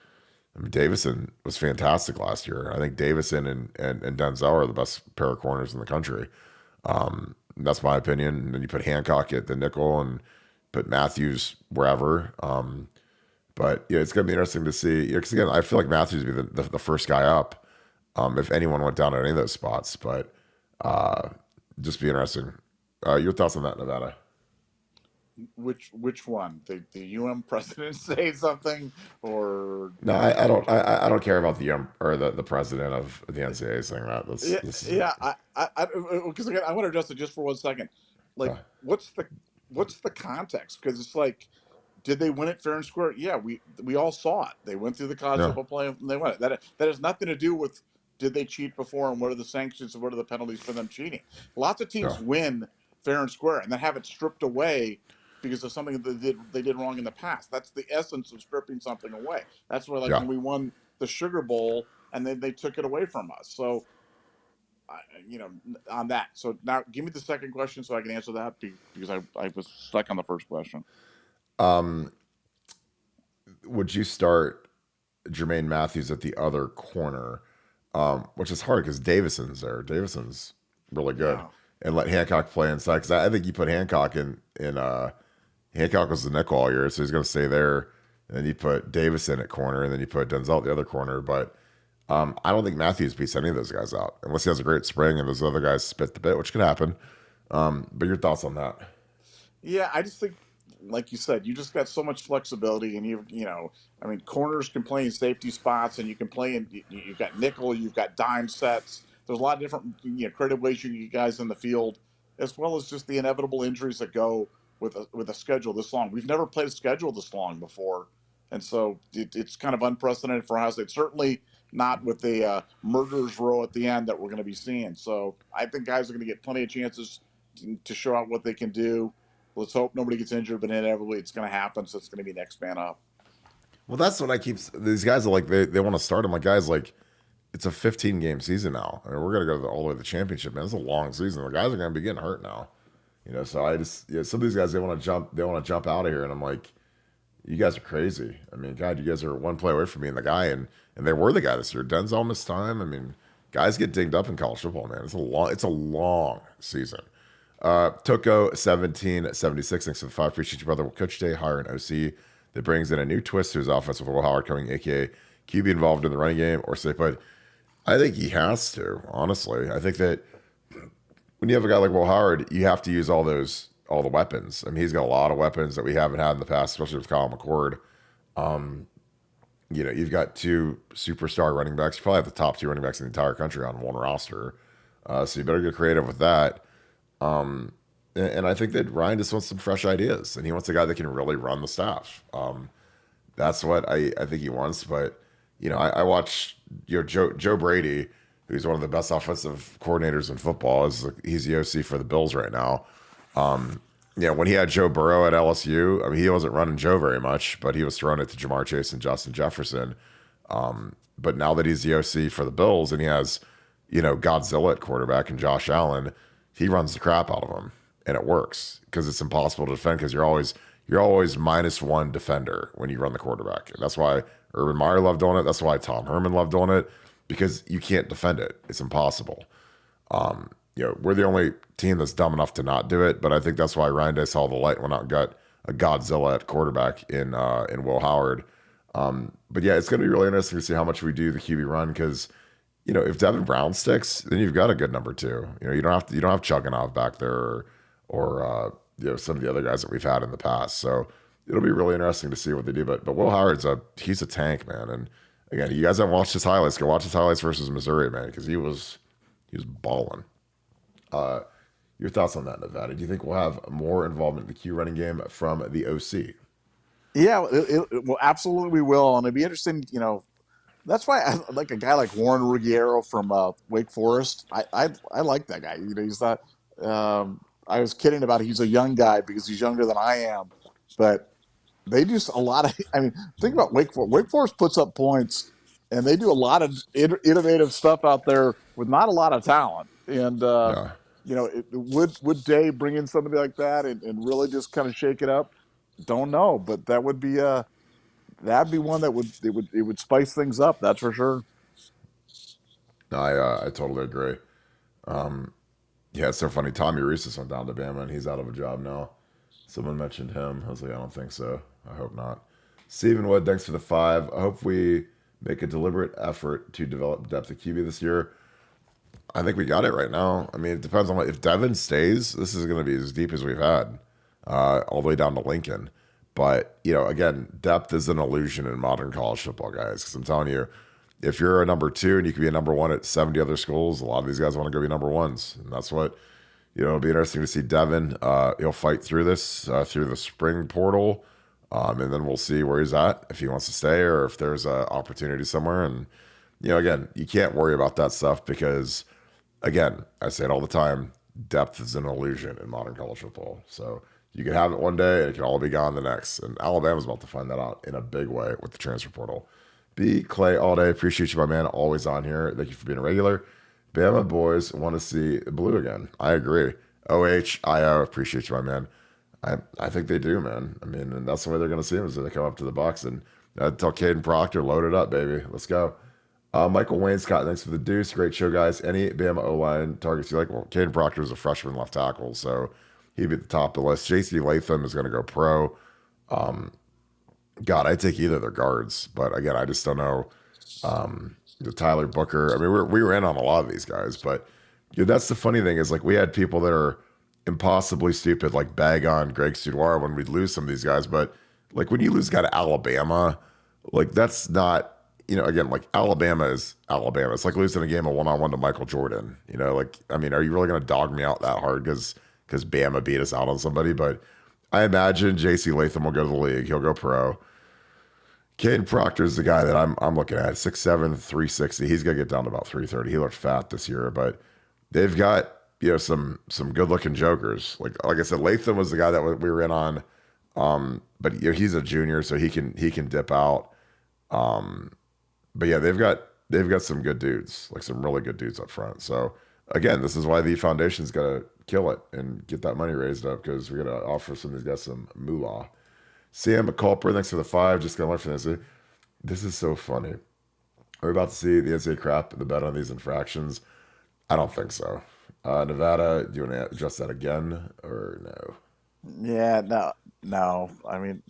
A: Davison was fantastic last year. I think Davison and Denzel are the best pair of corners in the country. That's my opinion. And then you put Hancock at the nickel and put Matthews wherever. But it's going to be interesting to see. Because again, I feel like Matthews would be the first guy up if anyone went down at any of those spots. But just be interesting. Your thoughts on that, Nevada?
B: Which one? The UM president say something, or
A: no? I don't care about the or the president of the NCAA saying that.
B: Because again, I want to address it just for 1 second. Like, what's the context? Because it's like, did they win it fair and square? Yeah, we all saw it. They went through the college football playoff and they won it. That has nothing to do with did they cheat before and what are the sanctions and what are the penalties for them cheating. Lots of teams win fair and square and then have it stripped away because of something that they did wrong in the past. That's the essence of stripping something away. That's where when we won the Sugar Bowl and then they took it away from us. So on that. So now give me the second question so I can answer that because I was stuck on the first question.
A: Would you start Jermaine Matthews at the other corner, which is hard because Davison's there. Davison's really good,
B: Yeah.
A: and let Hancock play inside because I think you put Hancock in. Hancock was the nickel all year, so he's going to stay there. And then you put Davison at corner, and then you put Denzel at the other corner. But I don't think Matthews beats any of those guys out unless he has a great spring and those other guys spit the bit, which could happen. But your thoughts on that?
B: Yeah, I just think, like you said, you just got so much flexibility, and I mean, corners can play in safety spots, and you can play in. You've got nickel, you've got dime sets. There's a lot of different creative ways you can get guys in the field, as well as just the inevitable injuries that go with a schedule this long. We've never played a schedule this long before, and so it's kind of unprecedented for Ohio State. Certainly not with the murderers row at the end that we're going to be seeing. So I think guys are going to get plenty of chances to show out what they can do. Let's hope nobody gets injured, but inevitably it's going to happen. So it's going to be next man up.
A: Well, that's what I keep. These guys are like they want to start them. Like guys, like it's a 15-game season now. I mean, we're gonna go all the way to the championship. Man, it's a long season. The guys are gonna be getting hurt now. So I just some of these guys they want to jump out of here, and I'm like, you guys are crazy. I mean, God, you guys are one play away from being the guy, and they were the guy this year. Denzel missed time. I mean, guys get dinged up in college football, man. It's a long season. Toko 1776 thanks for the 5. Appreciate you, brother. Will Coach Day hire an OC that brings in a new twist to his offense with Will Howard coming, aka QB involved in the running game, or stay put? I think he has to. Honestly, I think that when you have a guy like Will Howard, you have to use all the weapons. I mean, he's got a lot of weapons that we haven't had in the past, especially with Kyle McCord. You've got 2 superstar running backs. You probably have the top 2 running backs in the entire country on one roster. So you better get creative with that. And I think that Ryan just wants some fresh ideas, and he wants a guy that can really run the staff. That's what I think he wants. But I watch Joe Brady, who's one of the best offensive coordinators in football. He's the OC for the Bills right now. When he had Joe Burrow at LSU, I mean, he wasn't running Joe very much, but he was throwing it to Jamar Chase and Justin Jefferson. But now that he's the OC for the Bills and he has, Godzilla at quarterback and Josh Allen, he runs the crap out of him, and it works because it's impossible to defend because you're always -1 defender when you run the quarterback. And that's why Urban Meyer loved doing it. That's why Tom Herman loved doing it, because you can't defend it. It's impossible. We're the only team that's dumb enough to not do it, but I think that's why Ryan Day saw the light and went out and got a Godzilla at quarterback in Will Howard. But yeah, it's going to be really interesting to see how much we do the QB run because, if Devin Brown sticks, then you've got a good number 2. You don't have Chugunov back there or some of the other guys that we've had in the past. So it'll be really interesting to see what they do. But Will Howard's he's a tank, man. And again, you guys haven't watched his highlights. Go watch his highlights versus Missouri, man, because he was balling. Your thoughts on that, Nevada? Do you think we'll have more involvement in the Q running game from the OC?
B: Yeah, well, absolutely we will, and it'd be interesting. That's why I like a guy like Warren Ruggiero from Wake Forest. I like that guy. He's not. I was kidding about he's a young guy because he's younger than I am, but they do a lot of. I mean, think about Wake Forest. Wake Forest puts up points, and they do a lot of innovative stuff out there with not a lot of talent. And would Day bring in somebody like that and really just kind of shake it up? Don't know, but that would be that'd be one that would spice things up. That's for sure.
A: I totally agree. Yeah, it's so funny. Tommy Reese just went down to Bama and he's out of a job now. Someone mentioned him. I was like, I don't think so. I hope not. Stephen Wood, thanks for the 5. I hope we make a deliberate effort to develop depth at QB this year. I think we got it right now. I mean, it depends on if Devin stays, this is going to be as deep as we've had, all the way down to Lincoln. But, again, depth is an illusion in modern college football, guys. Because I'm telling you, if you're a number 2 and you can be a number 1 at 70 other schools, a lot of these guys want to go be number 1s. And that's what, it'll be interesting to see Devin. He'll fight through this, through the spring portal. And then we'll see where he's at, if he wants to stay or if there's an opportunity somewhere. And, again, you can't worry about that stuff because, again, I say it all the time, depth is an illusion in modern college football. So you can have it one day and it can all be gone the next. And Alabama's about to find that out in a big way with the transfer portal. B. Clay all day. Appreciate you, my man. Always on here. Thank you for being a regular. Bama boys want to see blue again. I agree. OHIO, appreciate you, my man. I think they do, man. I mean, and that's the way they're going to see him is that they come up to the box and tell Caden Proctor, load it up, baby. Let's go. Michael Wainscott, thanks for the deuce. Great show, guys. Any Bama O-line targets you like? Well, Caden Proctor is a freshman left tackle, so he'd be at the top of the list. J.C. Latham is going to go pro. God, I'd take either of their guards, but again, I just don't know. The Tyler Booker. I mean, we were in on a lot of these guys, but that's the funny thing is like we had people that are impossibly stupid, like bag on Greg Studoir when we'd lose some of these guys. But like when you lose a guy to Alabama, like that's not, again, like Alabama is Alabama. It's like losing a game of one-on-one to Michael Jordan. Like, I mean, are you really going to dog me out that hard because Bama beat us out on somebody? But I imagine J.C. Latham will go to the league. He'll go pro. Caden Proctor is the guy that I'm looking at. 6'7", 360. He's gonna get down to about 330. He looked fat this year, but they've got some good looking jokers. Like I said, Latham was the guy that we were in on. But he's a junior, so he can dip out. But yeah, they've got some good dudes, like some really good dudes up front. So again, this is why the foundation's gotta kill it and get that money raised up because we're gonna offer some of these guys some moolah. Sam McCulper, thanks for the 5. Just gonna learn from this. This is so funny. We're about to see the NCAA crap the bet on these infractions. I don't think so. Nevada, do you want to address that again or no?
B: Yeah, no. I mean,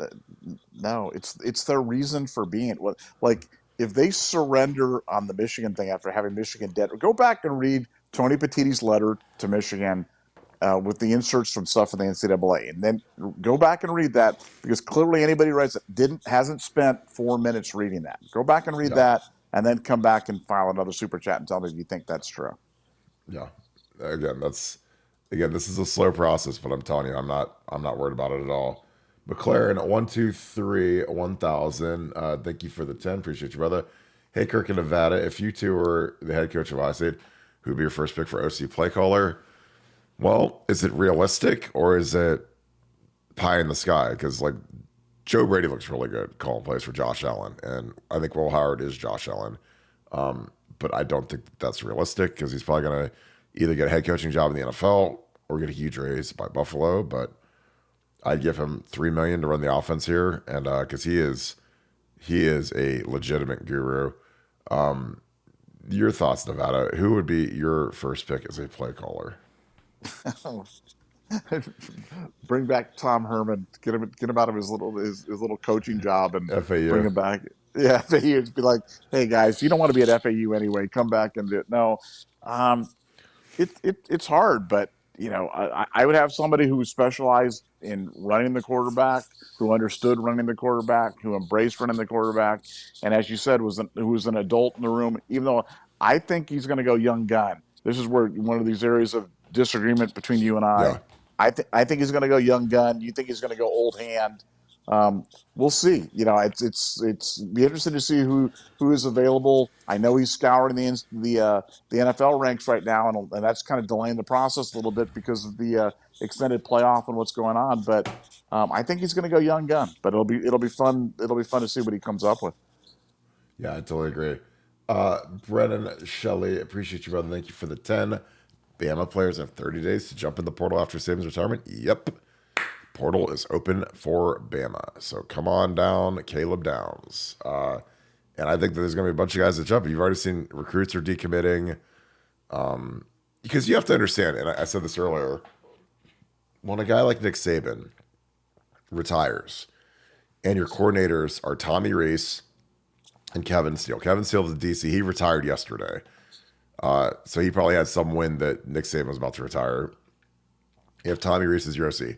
B: no. It's their reason for being. Like if they surrender on the Michigan thing after having Michigan dead, go back and read Tony Petitti's letter to Michigan. With the inserts from stuff in the NCAA, and then go back and read that because clearly anybody writes it hasn't spent 4 minutes reading that. Go back and read that, and then come back and file another super chat and tell me if you think that's true.
A: Yeah, again, this is a slow process, but I'm telling you, I'm not worried about it at all. McLaren 123 1000. Thank you for the 10. Appreciate you, brother. Hey, Kirk in Nevada. If you two were the head coach of Ohio State, who'd be your first pick for OC play caller? Well, is it realistic or is it pie in the sky? Because like Joe Brady looks really good calling plays for Josh Allen, and I think Will Howard is Josh Allen, but I don't think that's realistic because he's probably going to either get a head coaching job in the NFL or get a huge raise by Buffalo. But I'd give him $3 million to run the offense here, and because he is a legitimate guru. Your thoughts, Nevada? Who would be your first pick as a play caller?
B: Bring back Tom Herman. Get him out of his little coaching job and
A: FAU.
B: Bring him back. Yeah, FAU. Be like, hey guys, you don't want to be at FAU anyway. Come back and do it. No, it's hard, but I would have somebody who specialized in running the quarterback, who understood running the quarterback, who embraced running the quarterback, and as you said, who was an adult in the room. Even though I think he's going to go young gun. This is where one of these areas of disagreement between you and I. Yeah. I think he's going to go young gun. You think he's going to go old hand. We'll see. It's be interesting to see who is available. I know he's scouring the NFL ranks right now, and that's kind of delaying the process a little bit because of the extended playoff and what's going on. But I think he's going to go young gun. But it'll be fun. It'll be fun to see what he comes up with.
A: Yeah, I totally agree. Brennan Shelley, appreciate you, brother. Thank you for the 10. Bama players have 30 days to jump in the portal after Saban's retirement. Yep. Portal is open for Bama. So come on down, Caleb Downs. And I think that there's going to be a bunch of guys that jump. You've already seen recruits are decommitting. Because you have to understand, and I said this earlier, when a guy like Nick Saban retires and your coordinators are Tommy Rees and Kevin Steele. Kevin Steele is the DC. He retired yesterday. So he probably had some win that Nick Saban was about to retire. You have Tommy Rees as your OC.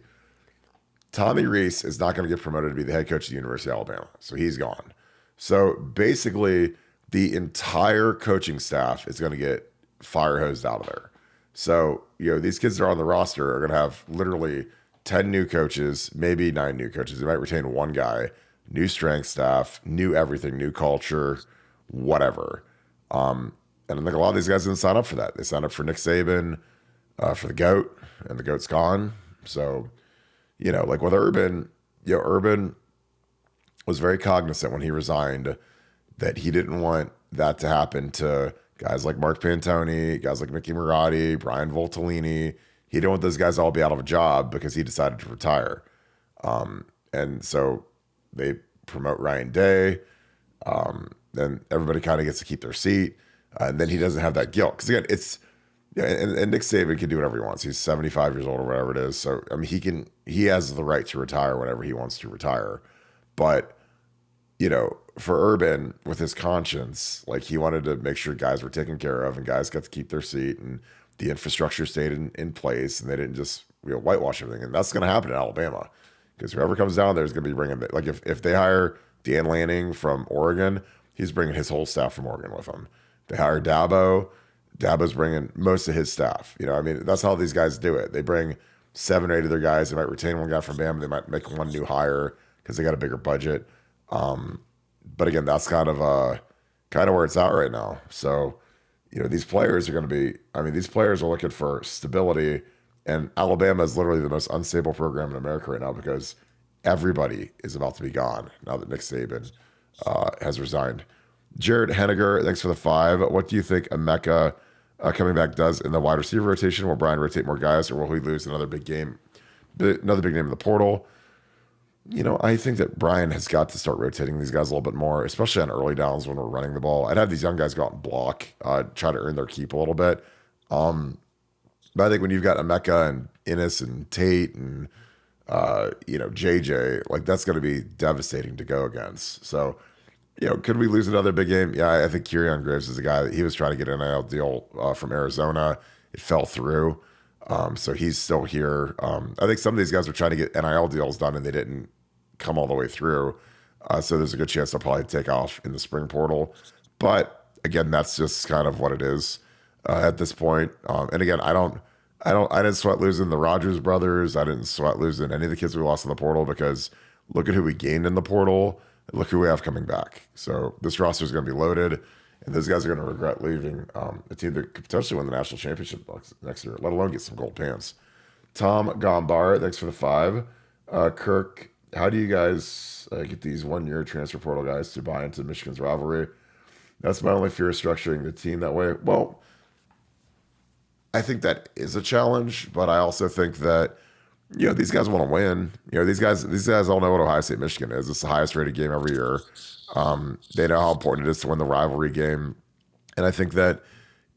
A: Tommy Rees is not going to get promoted to be the head coach of the University of Alabama. So he's gone. So basically, the entire coaching staff is going to get fire hosed out of there. So, these kids that are on the roster are going to have literally 10 new coaches, maybe 9 new coaches. They might retain one guy, new strength staff, new everything, new culture, whatever. And I think a lot of these guys didn't sign up for that. They signed up for Nick Saban, for the GOAT, and the GOAT's gone. So, like with Urban, Urban was very cognizant when he resigned that he didn't want that to happen to, Guys like Mark Pantoni, guys like Mickey Marotti, Brian Voltolini. He didn't want those guys to all be out of a job because he decided to retire. And so they promote Ryan Day. Then everybody kind of gets to keep their seat. And then he doesn't have that guilt. Because again, and Nick Saban can do whatever he wants. He's 75 years old or whatever it is. So, I mean, he has the right to retire whenever he wants to retire. But, for Urban, with his conscience, like he wanted to make sure guys were taken care of and guys got to keep their seat and the infrastructure stayed in place and they didn't just whitewash everything. And that's going to happen in Alabama because whoever comes down there is going to be bringing, like if they hire Dan Lanning from Oregon, he's bringing his whole staff from Oregon with him. They hire Dabo's bringing most of his staff. That's how these guys do it. They bring 7 or 8 of their guys. They might retain one guy from Bama. They might make one new hire because they got a bigger budget. But again, that's kind of where it's at right now. So, these players are going to be, these players are looking for stability, and Alabama is literally the most unstable program in America right now because everybody is about to be gone now that Nick Saban has resigned. Jared Henniger, thanks for the 5. What do you think Emeka coming back does in the wide receiver rotation? Will Brian rotate more guys, or will he lose another big name in the portal? I think that Brian has got to start rotating these guys a little bit more, especially on early downs when we're running the ball. I'd have these young guys go out and block, try to earn their keep a little bit. But I think when you've got Emeka and Innis and Tate and JJ, like that's going to be devastating to go against. So, could we lose another big game? Yeah, I think Kyrion Graves is a guy that he was trying to get an NIL deal from Arizona. It fell through. So he's still here. I think some of these guys are trying to get NIL deals done and they didn't come all the way through. So there's a good chance they'll probably take off in the spring portal. But again, that's just kind of what it is at this point. And again, I didn't sweat losing the Rogers brothers. I didn't sweat losing any of the kids we lost in the portal because look at who we gained in the portal. Look who we have coming back. So this roster is going to be loaded, and those guys are going to regret leaving a team that could potentially win the national championship next year, let alone get some gold pants. Tom Gombar, thanks for the 5. Kirk, how do you guys get these 1-year transfer portal guys to buy into Michigan's rivalry? That's my only fear of structuring the team that way. Well, I think that is a challenge, but I also think that these guys want to win. These guys all know what Ohio State Michigan is. It's the highest rated game every year. They know how important it is to win the rivalry game. And I think that,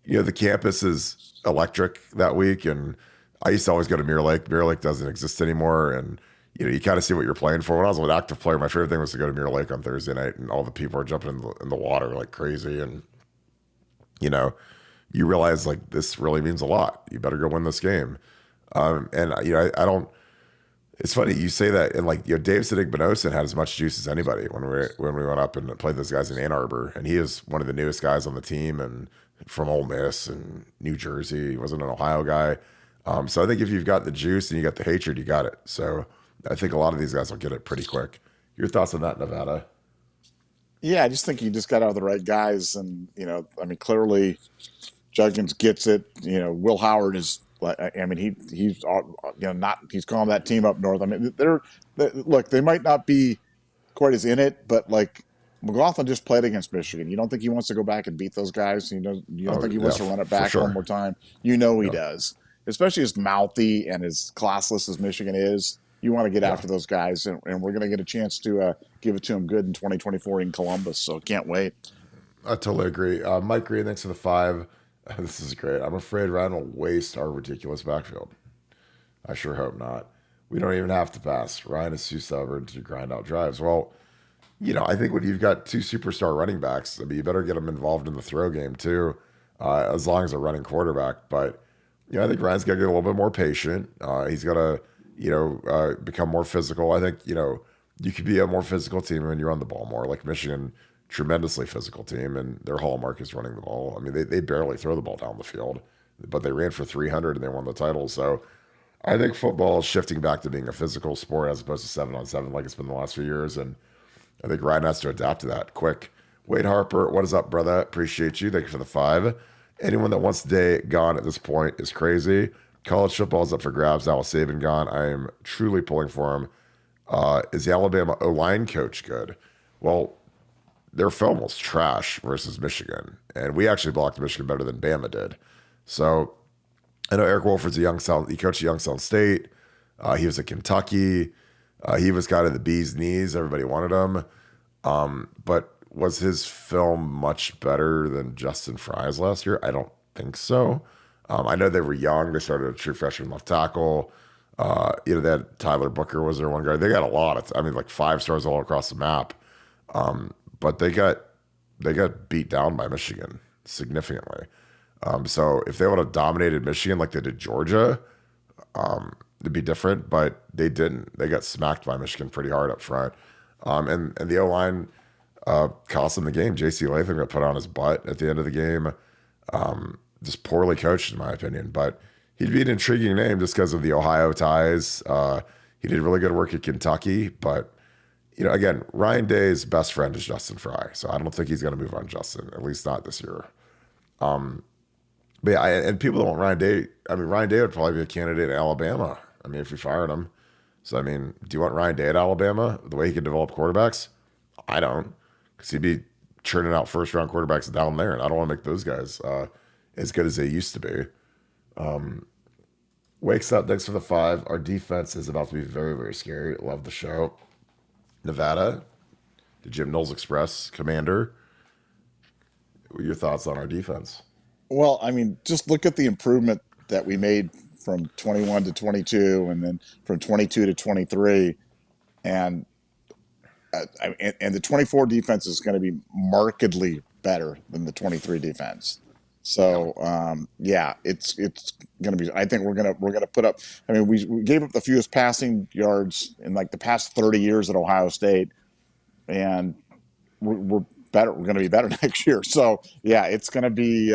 A: the campus is electric that week. And I used to always go to Mirror Lake. Mirror Lake doesn't exist anymore. And, you kind of see what you're playing for. When I was an active player, my favorite thing was to go to Mirror Lake on Thursday night and all the people are jumping in the water like crazy. And, you realize like this really means a lot. You better go win this game. And I don't. It's funny you say that, and like Dave Sidig-Benosin had as much juice as anybody when we went up and played those guys in Ann Arbor, and he is one of the newest guys on the team and from Ole Miss and New Jersey. He wasn't an Ohio guy, so I think if you've got the juice and you got the hatred, you got it. So I think a lot of these guys will get it pretty quick. Your thoughts on that, Nevada?
B: Yeah, I just think you just got out of the right guys, and clearly Judkins gets it. Will Howard is. He's calling that team up north. They might not be quite as in it, but like McLaughlin just played against Michigan. You don't think he wants to go back and beat those guys? You don't think he wants to run it back one more time? He does, especially as mouthy and as classless as Michigan is. You want to get after those guys, and we're going to get a chance to give it to them good in 2024 in Columbus. So can't wait.
A: I totally agree. Mike Green, thanks for the 5. This is great. I'm afraid Ryan will waste our ridiculous backfield. I sure hope not. We don't even have to pass. Ryan is too stubborn to grind out drives. Well, I think when you've got 2 superstar running backs, you better get them involved in the throw game too, as long as they're running quarterback. But, I think Ryan's got to get a little bit more patient. He's got to, become more physical. I think, you could be a more physical team when you run the ball more, like Michigan. Tremendously physical team, and their hallmark is running the ball. They barely throw the ball down the field, but they ran for 300 and they won the title. So I think football is shifting back to being a physical sport as opposed to 7-on-7 like it's been the last few years. And I think Ryan has to adapt to that quick. Wade Harper, what is up, brother? Appreciate you. Thank you for the 5. Anyone that wants Day gone at this point is crazy. College football is up for grabs now with Saban gone. I am truly pulling for him. Is the Alabama O-line coach good? Well, their film was trash versus Michigan, and we actually blocked Michigan better than Bama did. So I know Eric Wolford's he coached at Youngstown State. He was at Kentucky. He was kind of the bee's knees. Everybody wanted him. But was his film much better than Justin Fry's last year? I don't think so. I know they were young. They started a true freshman left tackle. They had Tyler Booker was their one guy. They got a lot of, like 5 stars all across the map. But they got beat down by Michigan significantly. So if they would have dominated Michigan like they did Georgia, it'd be different. But they didn't. They got smacked by Michigan pretty hard up front. And the O-line cost them the game. J.C. Latham got put on his butt at the end of the game. Just poorly coached, in my opinion. But he'd be an intriguing name just because of the Ohio ties. He did really good work at Kentucky. But, again, Ryan Day's best friend is Justin Fry. So I don't think he's going to move on Justin, at least not this year. But yeah, and people don't want Ryan Day. Ryan Day would probably be a candidate in Alabama. If you fired him. So, do you want Ryan Day at Alabama? The way he can develop quarterbacks? I don't. Because he'd be churning out first-round quarterbacks down there, and I don't want to make those guys as good as they used to be. Wakes up, thanks for the 5. Our defense is about to be very, very scary. Love the show. Nevada, the Jim Knowles Express commander. What are your thoughts on our defense?
B: Well, just look at the improvement that we made from 21 to 22 and then from 22 to 23. And the 24 defense is going to be markedly better than the 23 defense. So, it's going to be, I think we're going to put up, we gave up the fewest passing yards in like the past 30 years at Ohio State, and we're better. We're going to be better next year. So it's going to be,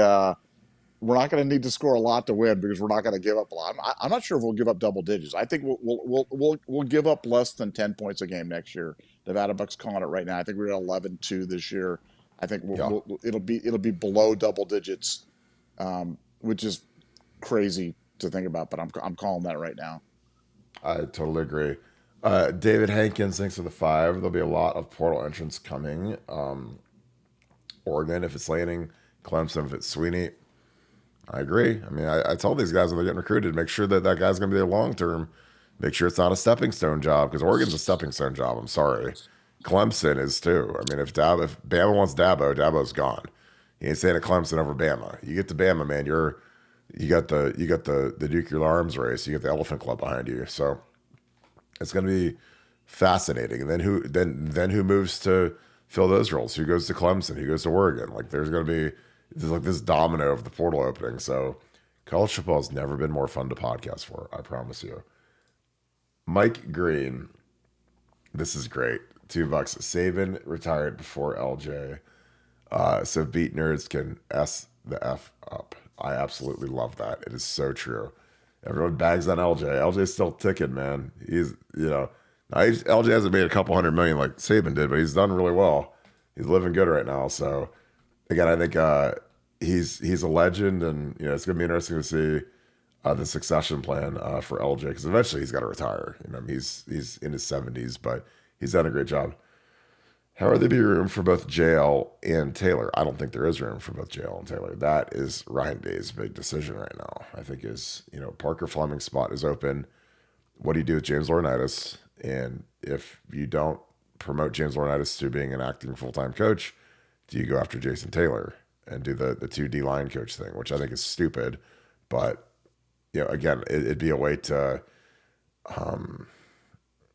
B: we're not going to need to score a lot to win because we're not going to give up a lot. I'm not sure if we'll give up double digits. I think we'll give up less than 10 points a game next year. Nevadabuck's calling it right now. I think we're at 11-2 this year. I think it'll be below double digits, which is crazy to think about. But I'm calling that right now.
A: I totally agree. David Hankins, thanks for the 5. There'll be a lot of portal entrants coming. Oregon if it's Lanning, Clemson if it's Sweeney. I agree. I told these guys when they're getting recruited, make sure that guy's going to be there long term. Make sure it's not a stepping stone job because Oregon's a stepping stone job. I'm sorry. Clemson is too. If Bama wants Dabo's gone. He ain't staying at Clemson over Bama. You get to Bama, man. You got the Duke Your Arms race. You get the Elephant Club behind you. So it's going to be fascinating. And then who moves to fill those roles? Who goes to Clemson? Who goes to Oregon? There's going to be this domino of the portal opening. So college football has never been more fun to podcast for. I promise you. Mike Green, this is great. $2. Saban retired before LJ, so beat nerds can S the F up. I absolutely love that. It is so true. Everyone bags on LJ. LJ's still ticking, man. He's LJ hasn't made a couple $100 million like Saban did, but he's done really well. He's living good right now. So again, I think he's a legend, and it's gonna be interesting to see the succession plan for LJ because eventually he's got to retire. He's in his 70s, but he's done a great job. How are there be room for both JL and Taylor? I don't think there is room for both JL and Taylor. That is Ryan Day's big decision right now. I think Parker Fleming's spot is open. What do you do with James Laurinaitis? And if you don't promote James Laurinaitis to being an acting full-time coach, do you go after Jason Taylor and do the 2D line coach thing, which I think is stupid. But, again, it'd be a way to,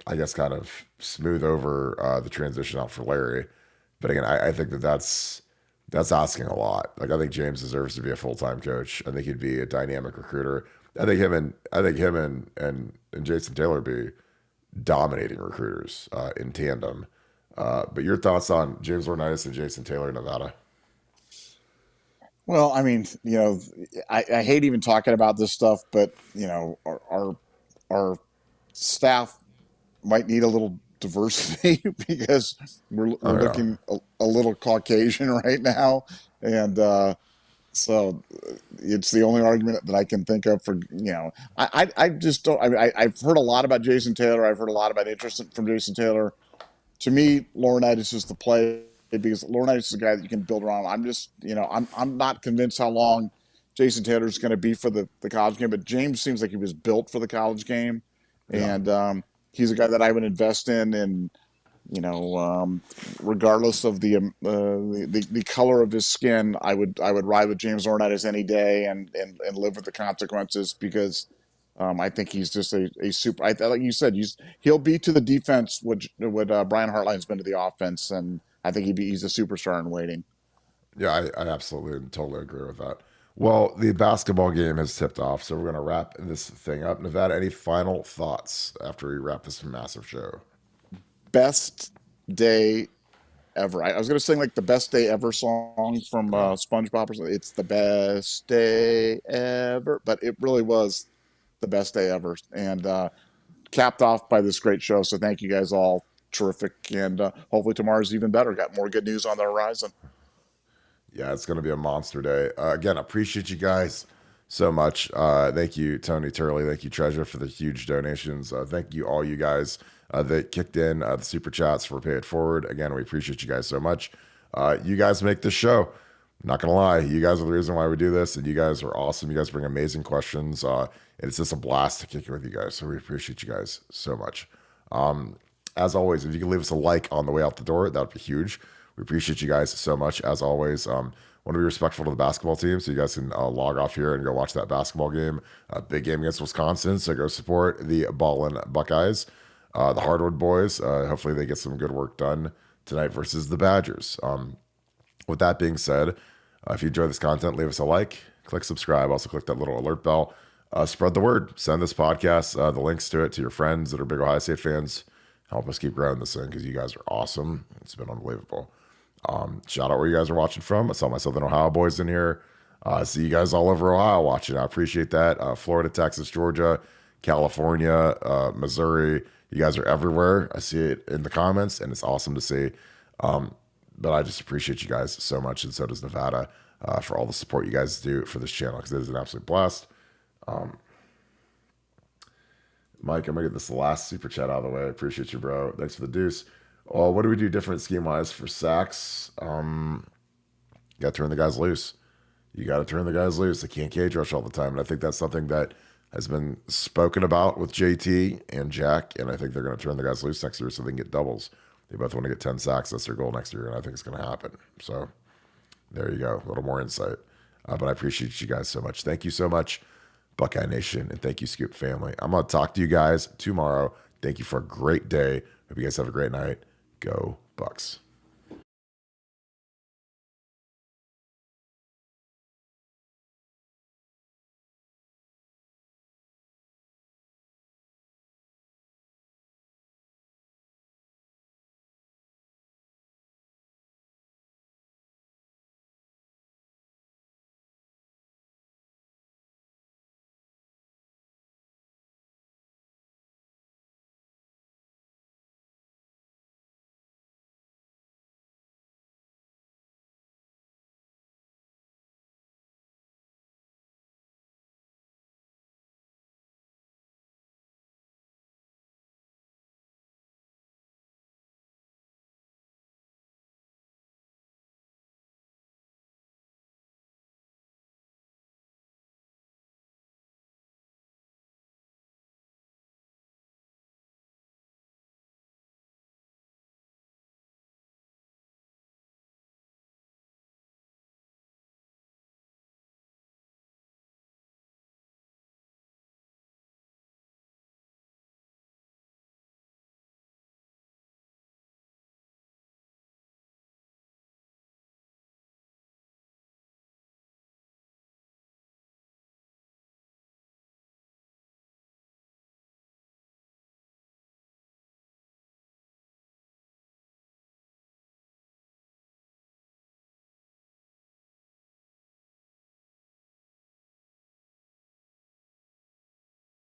A: I guess, kind of smooth over the transition out for Larry. But again, I think that's asking a lot. I think James deserves to be a full-time coach. I think he'd be a dynamic recruiter. I think him and Jason Taylor be dominating recruiters in tandem. But your thoughts on James Laurinaitis and Jason Taylor in Nevada?
B: Well, I hate even talking about this stuff, but our staff might need a little diversity because we're looking a little Caucasian right now, and so it's the only argument that I can think of for I just don't. I've heard a lot about Jason Taylor. I've heard a lot about interest from Jason Taylor. To me, Laurinaitis is the play. because Laurinaitis is a guy that you can build around. I'm just, I'm not convinced how long Jason Taylor is going to be for the college game, but James seems like he was built for the college game, and he's a guy that I would invest in, and regardless of the color of his skin, I would ride with James Laurinaitis any day and live with the consequences, because I think he's just a super. Like you said, he'll be to the defense what Brian Hartline's been to the offense, and I think he's a superstar in waiting.
A: Yeah, I absolutely and totally agree with that. Well, the basketball game has tipped off, so we're going to wrap this thing up. Nevada, any final thoughts after we wrap this massive show?
B: Best day ever. I was going to sing like the Best Day Ever song from SpongeBob. It's the best day ever, but it really was the best day ever, and capped off by this great show. So thank you guys all. Terrific, and hopefully tomorrow's even better. Got more good news on the horizon.
A: Yeah, it's going to be a monster day. Again, appreciate you guys so much. Thank you, Tony Turley. Thank you, Treasure, for the huge donations. Thank you, all you guys that kicked in the super chats for Pay It Forward. Again, we appreciate you guys so much. You guys make this show. I'm not going to lie. You guys are the reason why we do this, and you guys are awesome. You guys bring amazing questions. It's just a blast to kick it with you guys, so we appreciate you guys so much. As always, if you can leave us a like on the way out the door, that would be huge. We appreciate you guys so much, as always. Want to be respectful to the basketball team, so you guys can log off here and go watch that basketball game. Big game against Wisconsin, so go support the Ballin' Buckeyes. The Hardwood boys, hopefully they get some good work done tonight versus the Badgers. With that being said, if you enjoy this content, leave us a like, click subscribe, also click that little alert bell. Spread the word. Send this podcast, the links to it, to your friends that are big Ohio State fans. Help us keep growing this thing, because you guys are awesome. It's been unbelievable. Shout out where you guys are watching from. I saw my Southern Ohio boys in here. I see you guys all over Ohio watching. I appreciate that. Florida, Texas, Georgia, California, Missouri. You guys are everywhere. I see it in the comments, and it's awesome to see. But I just appreciate you guys so much, and so does Nevada, for all the support you guys do for this channel, because it is an absolute blast. Mike, I'm going to get this last super chat out of the way. I appreciate you, bro. Thanks for the deuce. What do we do different scheme-wise for sacks? You got to turn the guys loose. You got to turn the guys loose. They can't cage rush all the time. And I think that's something that has been spoken about with JT and Jack, and I think they're going to turn the guys loose next year so they can get doubles. They both want to get 10 sacks. That's their goal next year, and I think it's going to happen. So there you go. A little more insight. But I appreciate you guys so much. Thank you so much, Buckeye Nation, and thank you, Scoop family. I'm going to talk to you guys tomorrow. Thank you for a great day. Hope you guys have a great night. Go Bucks.